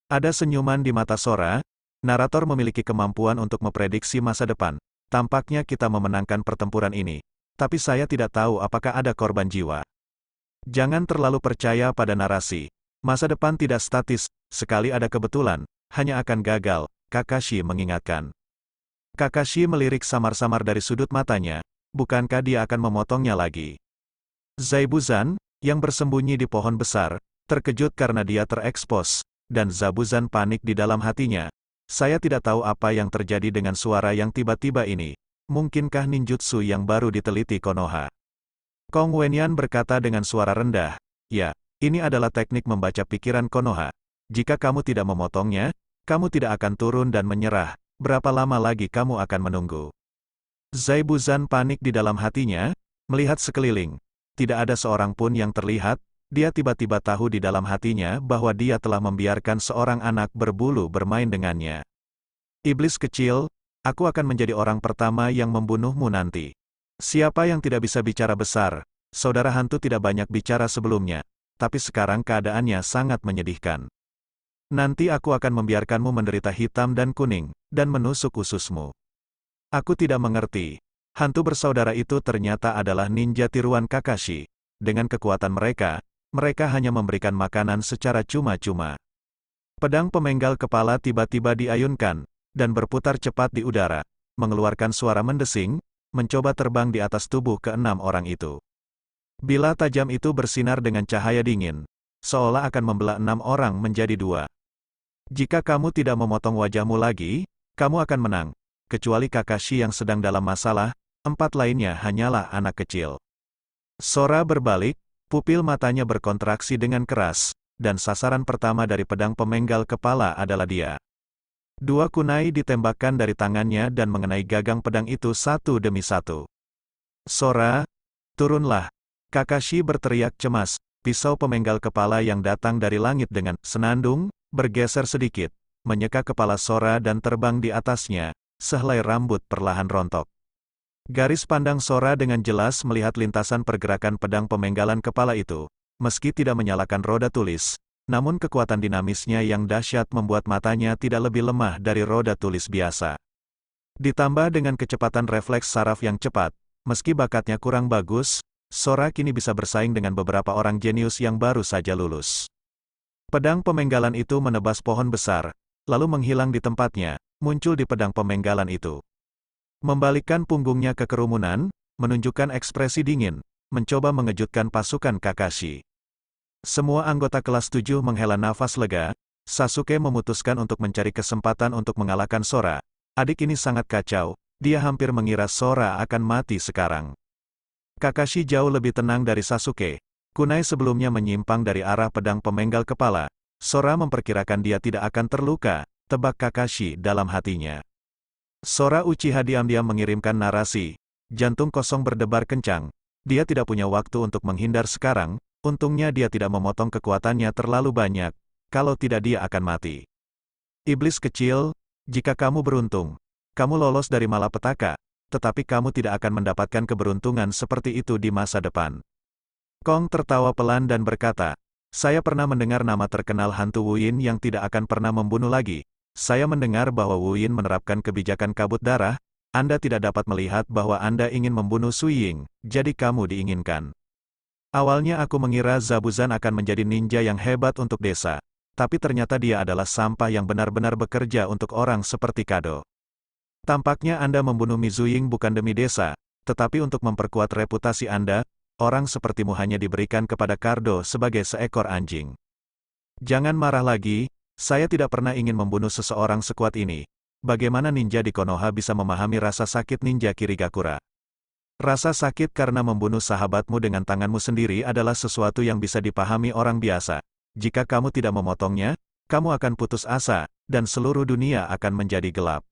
Ada senyuman di mata Sora. Narator memiliki kemampuan untuk memprediksi masa depan. Tampaknya kita memenangkan pertempuran ini. Tapi saya tidak tahu apakah ada korban jiwa. Jangan terlalu percaya pada narasi. Masa depan tidak statis, sekali ada kebetulan, hanya akan gagal, Kakashi mengingatkan. Kakashi melirik samar-samar dari sudut matanya, bukankah dia akan memotongnya lagi? Zaibuzan, yang bersembunyi di pohon besar, terkejut karena dia terekspos, dan Zabuzan panik di dalam hatinya. Saya tidak tahu apa yang terjadi dengan suara yang tiba-tiba ini. Mungkinkah ninjutsu yang baru diteliti Konoha? Kong Wenyan berkata dengan suara rendah, ya, ini adalah teknik membaca pikiran Konoha. Jika kamu tidak memotongnya, kamu tidak akan turun dan menyerah. Berapa lama lagi kamu akan menunggu? Zaibuzan panik di dalam hatinya, melihat sekeliling. Tidak ada seorang pun yang terlihat. Dia tiba-tiba tahu di dalam hatinya bahwa dia telah membiarkan seorang anak berbulu bermain dengannya. Iblis kecil, aku akan menjadi orang pertama yang membunuhmu nanti. Siapa yang tidak bisa bicara besar? Saudara hantu tidak banyak bicara sebelumnya, tapi sekarang keadaannya sangat menyedihkan. Nanti aku akan membiarkanmu menderita hitam dan kuning, dan menusuk ususmu. Aku tidak mengerti. Hantu bersaudara itu ternyata adalah ninja tiruan Kakashi. Dengan kekuatan mereka hanya memberikan makanan secara cuma-cuma. Pedang pemenggal kepala tiba-tiba diayunkan, dan berputar cepat di udara, mengeluarkan suara mendesing, mencoba terbang di atas tubuh keenam orang itu. Bilah tajam itu bersinar dengan cahaya dingin, seolah akan membelah 6 orang menjadi 2. Jika kamu tidak memotong wajahmu lagi, kamu akan menang, kecuali Kakashi yang sedang dalam masalah, 4 lainnya hanyalah anak kecil. Sora berbalik, pupil matanya berkontraksi dengan keras, dan sasaran pertama dari pedang pemenggal kepala adalah dia. 2 kunai ditembakkan dari tangannya dan mengenai gagang pedang itu satu demi satu. Sora, turunlah! Kakashi berteriak cemas, pisau pemenggal kepala yang datang dari langit dengan senandung, bergeser sedikit, menyeka kepala Sora dan terbang di atasnya, sehelai rambut perlahan rontok. Garis pandang Sora dengan jelas melihat lintasan pergerakan pedang pemenggalan kepala itu. Meski tidak menyalakan roda tulis, namun kekuatan dinamisnya yang dahsyat membuat matanya tidak lebih lemah dari roda tulis biasa. Ditambah dengan kecepatan refleks saraf yang cepat, meski bakatnya kurang bagus, Sora kini bisa bersaing dengan beberapa orang jenius yang baru saja lulus. Pedang pemenggalan itu menebas pohon besar, lalu menghilang di tempatnya, muncul di pedang pemenggalan itu. Membalikkan punggungnya ke kerumunan, menunjukkan ekspresi dingin, mencoba mengejutkan pasukan Kakashi. Semua anggota kelas 7 menghela nafas lega. Sasuke memutuskan untuk mencari kesempatan untuk mengalahkan Sora. Adik ini sangat kacau, dia hampir mengira Sora akan mati sekarang. Kakashi jauh lebih tenang dari Sasuke. Kunai sebelumnya menyimpang dari arah pedang pemenggal kepala. Sora memperkirakan dia tidak akan terluka, tebak Kakashi dalam hatinya. Sora Uchiha diam-diam mengirimkan narasi. Jantung kosong berdebar kencang. Dia tidak punya waktu untuk menghindar sekarang. Untungnya dia tidak memotong kekuatannya terlalu banyak. Kalau tidak dia akan mati. Iblis kecil, jika kamu beruntung, kamu lolos dari malapetaka. Tetapi kamu tidak akan mendapatkan keberuntungan seperti itu di masa depan. Kong tertawa pelan dan berkata, saya pernah mendengar nama terkenal hantu Wu Yin yang tidak akan pernah membunuh lagi. Saya mendengar bahwa Wu Yin menerapkan kebijakan kabut darah. Anda tidak dapat melihat bahwa Anda ingin membunuh Sui Ying, jadi kamu diinginkan. Awalnya aku mengira Zabuzan akan menjadi ninja yang hebat untuk desa. Tapi ternyata dia adalah sampah yang benar-benar bekerja untuk orang seperti Kado. Tampaknya Anda membunuh Mi Zuying bukan demi desa, tetapi untuk memperkuat reputasi Anda. Orang sepertimu hanya diberikan kepada Kado sebagai seekor anjing. Jangan marah lagi. Saya tidak pernah ingin membunuh seseorang sekuat ini. Bagaimana ninja di Konoha bisa memahami rasa sakit ninja Kirigakura? Rasa sakit karena membunuh sahabatmu dengan tanganmu sendiri adalah sesuatu yang bisa dipahami orang biasa. Jika kamu tidak memotongnya, kamu akan putus asa, dan seluruh dunia akan menjadi gelap.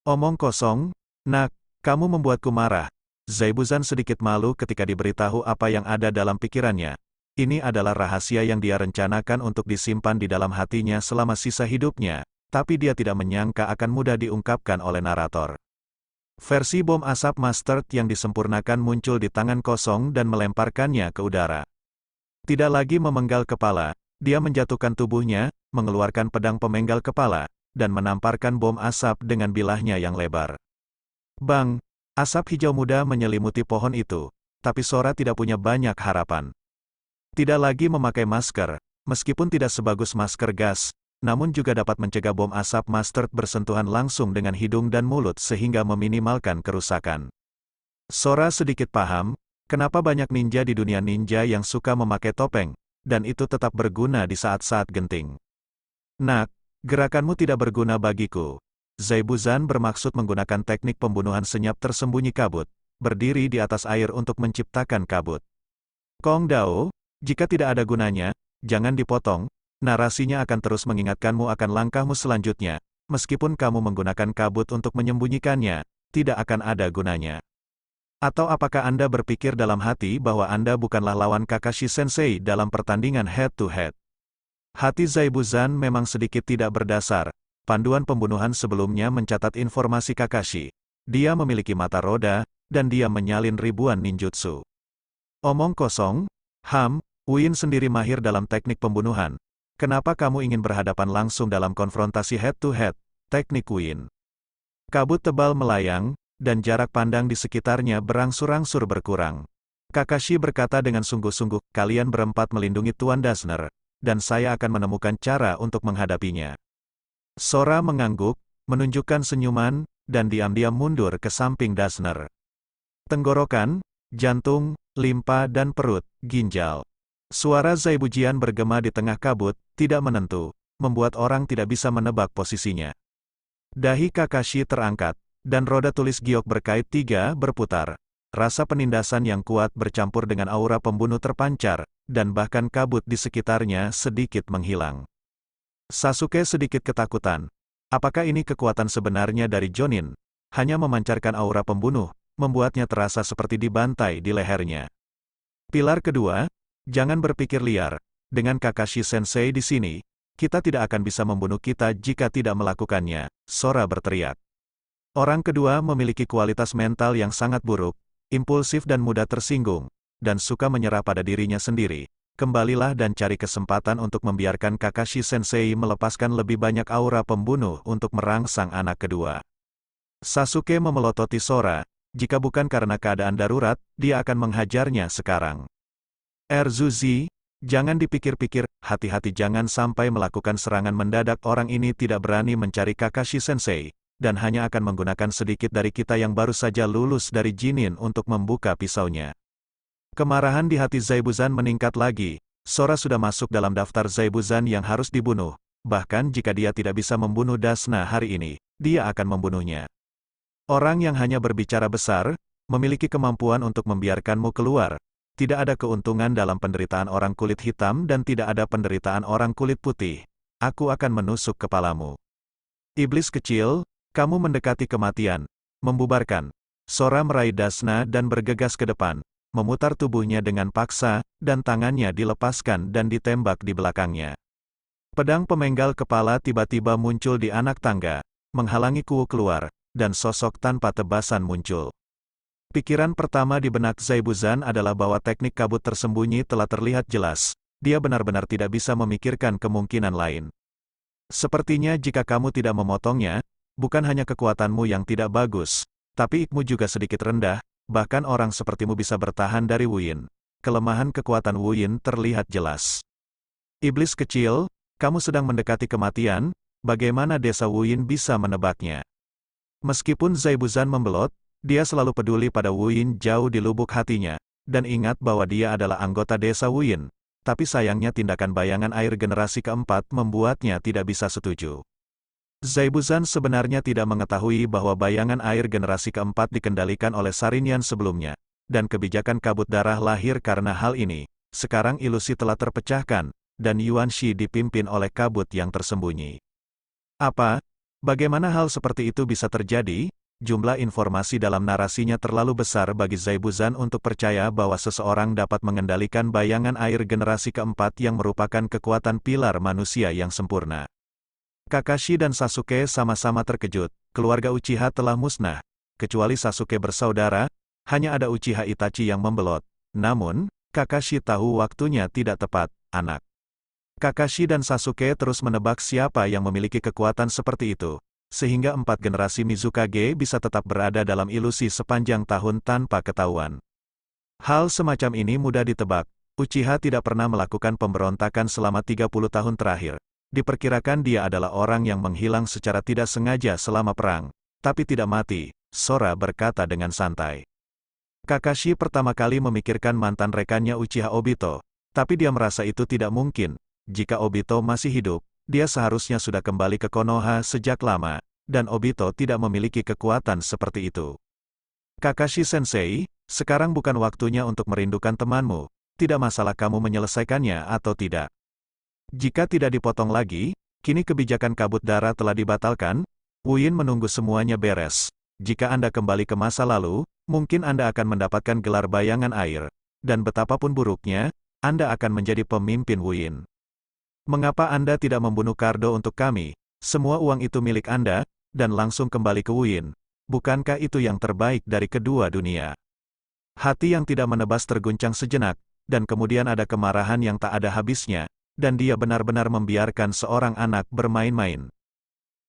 Omong kosong, nak, kamu membuatku marah. Zaibuzan sedikit malu ketika diberitahu apa yang ada dalam pikirannya. Ini adalah rahasia yang dia rencanakan untuk disimpan di dalam hatinya selama sisa hidupnya. tapi dia tidak menyangka akan mudah diungkapkan oleh narator. Versi bom asap Mustard yang disempurnakan muncul di tangan kosong dan melemparkannya ke udara. Tidak lagi memenggal kepala, dia menjatuhkan tubuhnya, mengeluarkan pedang pemenggal kepala, dan menamparkan bom asap dengan bilahnya yang lebar. Bang! Asap hijau muda menyelimuti pohon itu, tapi Sora tidak punya banyak harapan. Tidak lagi memakai masker, meskipun tidak sebagus masker gas, namun juga dapat mencegah bom asap Mustard bersentuhan langsung dengan hidung dan mulut sehingga meminimalkan kerusakan. Sora sedikit paham, kenapa banyak ninja di dunia ninja yang suka memakai topeng, dan itu tetap berguna di saat-saat genting. Nak, gerakanmu tidak berguna bagiku. Zaibuzan bermaksud menggunakan teknik pembunuhan senyap tersembunyi kabut, berdiri di atas air untuk menciptakan kabut. Kong Dao, jika tidak ada gunanya, jangan dipotong, narasinya akan terus mengingatkanmu akan langkahmu selanjutnya, meskipun kamu menggunakan kabut untuk menyembunyikannya, tidak akan ada gunanya. Atau apakah Anda berpikir dalam hati bahwa Anda bukanlah lawan Kakashi Sensei dalam pertandingan head-to-head? Hati Zaibuzan memang sedikit tidak berdasar. Panduan pembunuhan sebelumnya mencatat informasi Kakashi. Dia memiliki mata roda, dan dia menyalin ribuan ninjutsu. Omong kosong, Uin sendiri mahir dalam teknik pembunuhan. Kenapa kamu ingin berhadapan langsung dalam konfrontasi head-to-head, teknik Uin? Kabut tebal melayang, dan jarak pandang di sekitarnya berangsur-angsur berkurang. Kakashi berkata dengan sungguh-sungguh, kalian berempat melindungi Tuan Dazner, dan saya akan menemukan cara untuk menghadapinya. Sora mengangguk, menunjukkan senyuman, dan diam-diam mundur ke samping Dazner. Tenggorokan, jantung, limpa dan perut, ginjal. Suara Zaibujian bergema di tengah kabut, tidak menentu, membuat orang tidak bisa menebak posisinya. Dahi Kakashi terangkat, dan roda tulis giok berkait 3 berputar. Rasa penindasan yang kuat bercampur dengan aura pembunuh terpancar, dan bahkan kabut di sekitarnya sedikit menghilang. Sasuke sedikit ketakutan. Apakah ini kekuatan sebenarnya dari Jonin? Hanya memancarkan aura pembunuh, membuatnya terasa seperti dibantai di lehernya. Pilar kedua, jangan berpikir liar. Dengan Kakashi Sensei di sini, kita tidak akan bisa membunuh kita jika tidak melakukannya, Sora berteriak. Orang kedua memiliki kualitas mental yang sangat buruk, impulsif dan mudah tersinggung, dan suka menyerah pada dirinya sendiri. Kembalilah dan cari kesempatan untuk membiarkan Kakashi Sensei melepaskan lebih banyak aura pembunuh untuk merangsang anak kedua. Sasuke memelototi Sora, jika bukan karena keadaan darurat, dia akan menghajarnya sekarang. Erzuzi, jangan dipikir-pikir, hati-hati jangan sampai melakukan serangan mendadak. Orang ini tidak berani mencari Kakashi Sensei, dan hanya akan menggunakan sedikit dari kita yang baru saja lulus dari Jinin untuk membuka pisaunya. Kemarahan di hati Zaibuzan meningkat lagi. Sora sudah masuk dalam daftar Zaibuzan yang harus dibunuh. Bahkan jika dia tidak bisa membunuh Dasna hari ini, dia akan membunuhnya. Orang yang hanya berbicara besar, memiliki kemampuan untuk membiarkanmu keluar. Tidak ada keuntungan dalam penderitaan orang kulit hitam dan tidak ada penderitaan orang kulit putih. Aku akan menusuk kepalamu. Iblis kecil, kamu mendekati kematian. Membubarkan. Sora meraih Dasna dan bergegas ke depan, memutar tubuhnya dengan paksa, dan tangannya dilepaskan dan ditembak di belakangnya. Pedang pemenggal kepala tiba-tiba muncul di anak tangga, menghalangi Kuwu keluar, dan sosok tanpa tebasan muncul. Pikiran pertama di benak Zaibuzan adalah bahwa teknik kabut tersembunyi telah terlihat jelas. Dia benar-benar tidak bisa memikirkan kemungkinan lain. Sepertinya jika kamu tidak memotongnya, bukan hanya kekuatanmu yang tidak bagus, tapi IQ-mu juga sedikit rendah. Bahkan orang sepertimu bisa bertahan dari Wuyin. Kelemahan kekuatan Wuyin terlihat jelas. Iblis kecil, kamu sedang mendekati kematian, bagaimana desa Wuyin bisa menebaknya? Meskipun Zaibuzan membelot, dia selalu peduli pada Wuyin jauh di lubuk hatinya, dan ingat bahwa dia adalah anggota desa Wuyin. Tapi sayangnya tindakan bayangan air generasi keempat membuatnya tidak bisa setuju. Zaibuzan sebenarnya tidak mengetahui bahwa bayangan air generasi keempat dikendalikan oleh Sarinyan sebelumnya, dan kebijakan kabut darah lahir karena hal ini. Sekarang ilusi telah terpecahkan, dan Yuan Shi dipimpin oleh kabut yang tersembunyi. Apa? Bagaimana hal seperti itu bisa terjadi? Jumlah informasi dalam narasinya terlalu besar bagi Zaibuzan untuk percaya bahwa seseorang dapat mengendalikan bayangan air generasi keempat yang merupakan kekuatan pilar manusia yang sempurna. Kakashi dan Sasuke sama-sama terkejut, keluarga Uchiha telah musnah. Kecuali Sasuke bersaudara, hanya ada Uchiha Itachi yang membelot. Namun, Kakashi tahu waktunya tidak tepat, anak. Kakashi dan Sasuke terus menebak siapa yang memiliki kekuatan seperti itu, sehingga 4 generasi Mizukage bisa tetap berada dalam ilusi sepanjang tahun tanpa ketahuan. Hal semacam ini mudah ditebak. Uchiha tidak pernah melakukan pemberontakan selama 30 tahun terakhir. Diperkirakan dia adalah orang yang menghilang secara tidak sengaja selama perang, tapi tidak mati, Sora berkata dengan santai. Kakashi pertama kali memikirkan mantan rekannya Uchiha Obito, tapi dia merasa itu tidak mungkin. Jika Obito masih hidup, dia seharusnya sudah kembali ke Konoha sejak lama, dan Obito tidak memiliki kekuatan seperti itu. Kakashi-sensei, sekarang bukan waktunya untuk merindukan temanmu, tidak masalah kamu menyelesaikannya atau tidak. Jika tidak dipotong lagi, kini kebijakan kabut darah telah dibatalkan, Wu Yin menunggu semuanya beres. Jika Anda kembali ke masa lalu, mungkin Anda akan mendapatkan gelar bayangan air, dan betapapun buruknya, Anda akan menjadi pemimpin Wu Yin. Mengapa Anda tidak membunuh Kaido untuk kami? Semua uang itu milik Anda, dan langsung kembali ke Wu Yin. Bukankah itu yang terbaik dari kedua dunia? Hati yang tidak menebas terguncang sejenak, dan kemudian ada kemarahan yang tak ada habisnya, dan dia benar-benar membiarkan seorang anak bermain-main.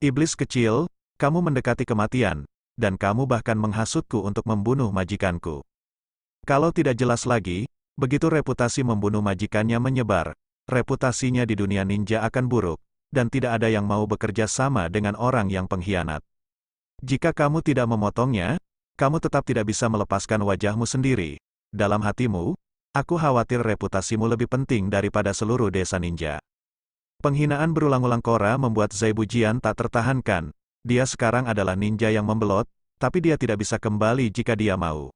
Iblis kecil, kamu mendekati kematian, dan kamu bahkan menghasutku untuk membunuh majikanku. Kalau tidak jelas lagi, begitu reputasi membunuh majikannya menyebar, reputasinya di dunia ninja akan buruk, dan tidak ada yang mau bekerja sama dengan orang yang pengkhianat. Jika kamu tidak memotongnya, kamu tetap tidak bisa melepaskan wajahmu sendiri. Dalam hatimu, aku khawatir reputasimu lebih penting daripada seluruh desa ninja. Penghinaan berulang-ulang Korra membuat Zaibu Jian tak tertahankan. Dia sekarang adalah ninja yang membelot, tapi dia tidak bisa kembali jika dia mau.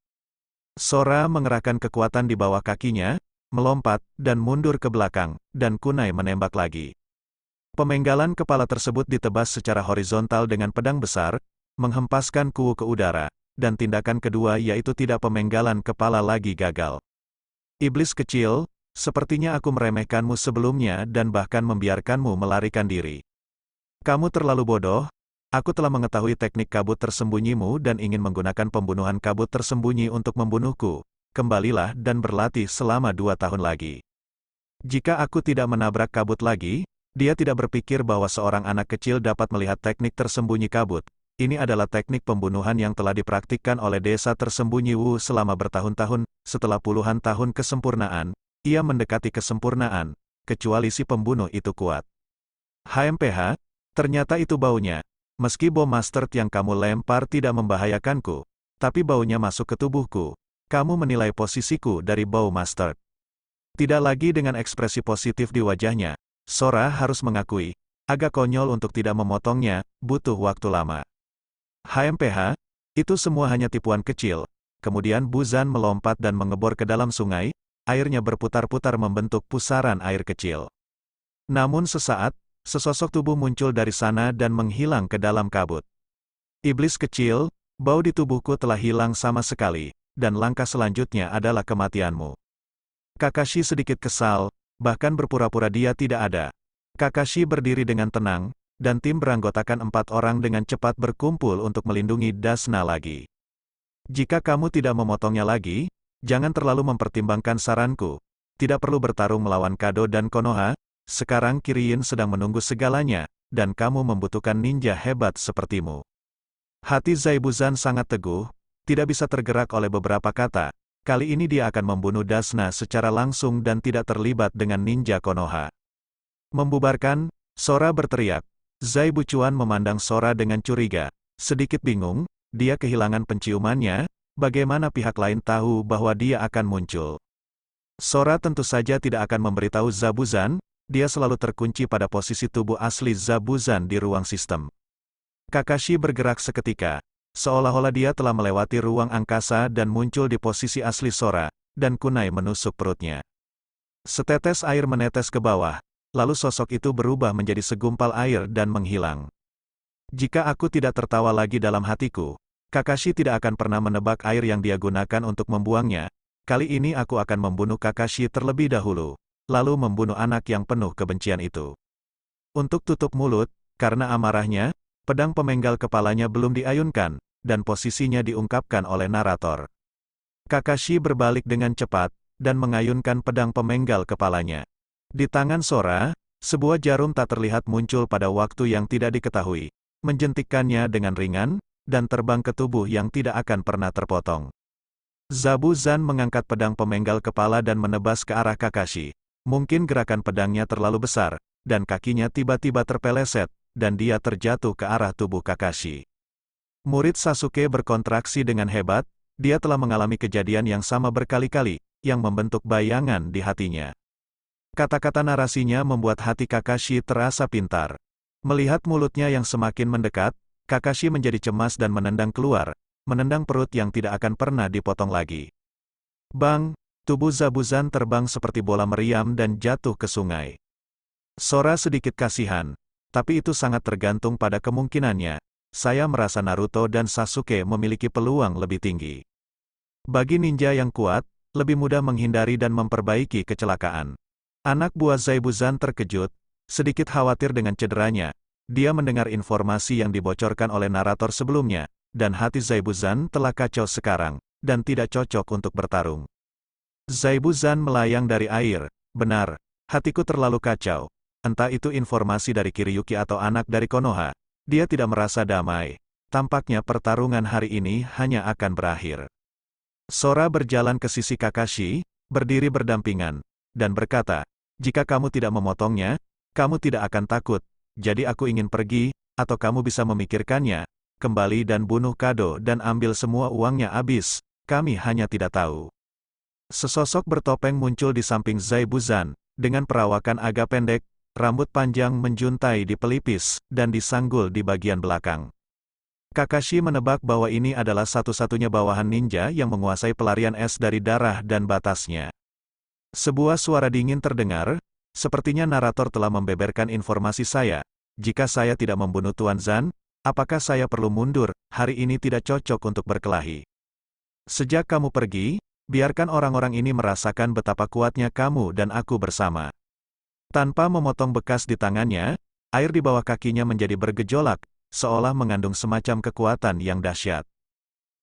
Sora mengerahkan kekuatan di bawah kakinya, melompat, dan mundur ke belakang, dan kunai menembak lagi. Pemenggalan kepala tersebut ditebas secara horizontal dengan pedang besar, menghempaskan kuwu ke udara, dan tindakan kedua yaitu tidak pemenggalan kepala lagi gagal. Iblis kecil, sepertinya aku meremehkanmu sebelumnya dan bahkan membiarkanmu melarikan diri. Kamu terlalu bodoh, aku telah mengetahui teknik kabut tersembunyimu dan ingin menggunakan pembunuhan kabut tersembunyi untuk membunuhku. Kembalilah dan berlatih selama 2 tahun lagi. Jika aku tidak menabrak kabut lagi, dia tidak berpikir bahwa seorang anak kecil dapat melihat teknik tersembunyi kabut. Ini adalah teknik pembunuhan yang telah dipraktikkan oleh desa tersembunyi Wu selama bertahun-tahun. Setelah puluhan tahun kesempurnaan, ia mendekati kesempurnaan, kecuali si pembunuh itu kuat. HMPH, ternyata itu baunya. Meski bom mustard yang kamu lempar tidak membahayakanku, tapi baunya masuk ke tubuhku. Kamu menilai posisiku dari bau mustard. Tidak lagi dengan ekspresi positif di wajahnya, Sora harus mengakui, agak konyol untuk tidak memotongnya, butuh waktu lama. HMPH, itu semua hanya tipuan kecil. Kemudian Buzan melompat dan mengebor ke dalam sungai, airnya berputar-putar membentuk pusaran air kecil. Namun sesaat, sesosok tubuh muncul dari sana dan menghilang ke dalam kabut. Iblis kecil, bau di tubuhku telah hilang sama sekali, dan langkah selanjutnya adalah kematianmu. Kakashi sedikit kesal, bahkan berpura-pura dia tidak ada. Kakashi berdiri dengan tenang, dan tim beranggotakan 4 orang dengan cepat berkumpul untuk melindungi Dasna lagi. Jika kamu tidak memotongnya lagi, jangan terlalu mempertimbangkan saranku. Tidak perlu bertarung melawan Kado dan Konoha, sekarang Kirin sedang menunggu segalanya, dan kamu membutuhkan ninja hebat sepertimu. Hati Zaibuzan sangat teguh, tidak bisa tergerak oleh beberapa kata. Kali ini dia akan membunuh Dasna secara langsung dan tidak terlibat dengan ninja Konoha. Membubarkan, Sora berteriak. Zaibu Chuan memandang Sora dengan curiga. Sedikit bingung, dia kehilangan penciumannya, bagaimana pihak lain tahu bahwa dia akan muncul. Sora tentu saja tidak akan memberitahu Zabuzan, dia selalu terkunci pada posisi tubuh asli Zabuzan di ruang sistem. Kakashi bergerak seketika, seolah-olah dia telah melewati ruang angkasa dan muncul di posisi asli Sora, dan kunai menusuk perutnya. Setetes air menetes ke bawah, lalu sosok itu berubah menjadi segumpal air dan menghilang. Jika aku tidak tertawa lagi dalam hatiku, Kakashi tidak akan pernah menebak air yang dia gunakan untuk membuangnya. Kali ini aku akan membunuh Kakashi terlebih dahulu, lalu membunuh anak yang penuh kebencian itu. Untuk tutup mulut, Karena amarahnya, pedang pemenggal kepalanya belum diayunkan, dan posisinya diungkapkan oleh narator. Kakashi berbalik dengan cepat, dan mengayunkan pedang pemenggal kepalanya. Di tangan Sora, sebuah jarum tak terlihat muncul pada waktu yang tidak diketahui, menjentikkannya dengan ringan, dan terbang ke tubuh yang tidak akan pernah terpotong. Zabuza mengangkat pedang pemenggal kepala dan menebas ke arah Kakashi. Mungkin gerakan pedangnya terlalu besar, dan kakinya tiba-tiba terpeleset, dan dia terjatuh ke arah tubuh Kakashi. Murid Sasuke berkontraksi dengan hebat, dia telah mengalami kejadian yang sama berkali-kali, yang membentuk bayangan di hatinya. Kata-kata narasinya membuat hati Kakashi terasa pintar. Melihat mulutnya yang semakin mendekat, Kakashi menjadi cemas dan menendang keluar, menendang perut yang tidak akan pernah dipotong lagi. Bang! Tubuh Zabuza terbang seperti bola meriam dan jatuh ke sungai. Sora sedikit kasihan, tapi itu sangat tergantung pada kemungkinannya. Saya merasa Naruto dan Sasuke memiliki peluang lebih tinggi. Bagi ninja yang kuat, lebih mudah menghindari dan memperbaiki kecelakaan. Anak buah Zabuza terkejut, sedikit khawatir dengan cederanya. Dia mendengar informasi yang dibocorkan oleh narator sebelumnya, dan hati Zabuza telah kacau sekarang, dan tidak cocok untuk bertarung. Zabuza melayang dari air. Benar, hatiku terlalu kacau. Entah itu informasi dari Kiriyuki atau anak dari Konoha. Dia tidak merasa damai. Tampaknya pertarungan hari ini hanya akan berakhir. Sora berjalan ke sisi Kakashi, berdiri berdampingan, dan berkata, jika kamu tidak memotongnya, kamu tidak akan takut. Jadi aku ingin pergi, atau kamu bisa memikirkannya, kembali dan bunuh Kado dan ambil semua uangnya habis. Kami hanya tidak tahu. Sesosok bertopeng muncul di samping Zabuza, dengan perawakan agak pendek, rambut panjang menjuntai di pelipis, dan disanggul di bagian belakang. Kakashi menebak bahwa ini adalah satu-satunya bawahan ninja yang menguasai pelarian es dari darah dan batasnya. Sebuah suara dingin terdengar, sepertinya narator telah membeberkan informasi saya. Jika saya tidak membunuh Tuan Zan, apakah saya perlu mundur? Hari ini tidak cocok untuk berkelahi. Sejak kamu pergi, biarkan orang-orang ini merasakan betapa kuatnya kamu dan aku bersama. Tanpa memotong bekas di tangannya, air di bawah kakinya menjadi bergejolak, seolah mengandung semacam kekuatan yang dahsyat.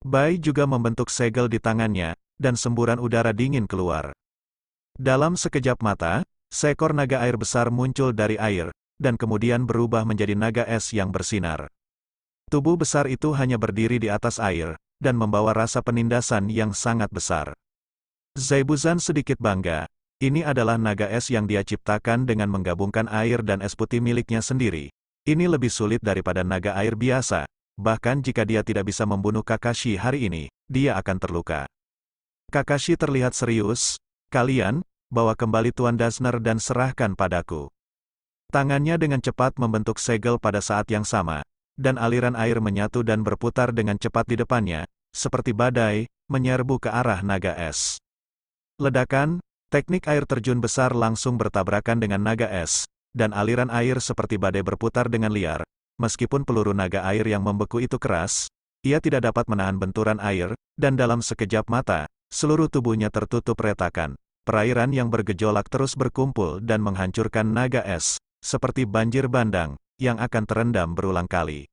Bai juga membentuk segel di tangannya, dan semburan udara dingin keluar. Dalam sekejap mata, seekor naga air besar muncul dari air, dan kemudian berubah menjadi naga es yang bersinar. Tubuh besar itu hanya berdiri di atas air, dan membawa rasa penindasan yang sangat besar. Zabuza sedikit bangga. Ini adalah naga es yang dia ciptakan dengan menggabungkan air dan es putih miliknya sendiri. Ini lebih sulit daripada naga air biasa. Bahkan jika dia tidak bisa membunuh Kakashi hari ini, dia akan terluka. Kakashi terlihat serius. Kalian, bawa kembali Tuan Dazner dan serahkan padaku. Tangannya dengan cepat membentuk segel pada saat yang sama, dan aliran air menyatu dan berputar dengan cepat di depannya, seperti badai, menyerbu ke arah naga es. Ledakan, teknik air terjun besar langsung bertabrakan dengan naga es, dan aliran air seperti badai berputar dengan liar. Meskipun peluru naga air yang membeku itu keras, ia tidak dapat menahan benturan air, dan dalam sekejap mata, seluruh tubuhnya tertutup retakan. Perairan yang bergejolak terus berkumpul dan menghancurkan naga es, seperti banjir bandang, yang akan terendam berulang kali.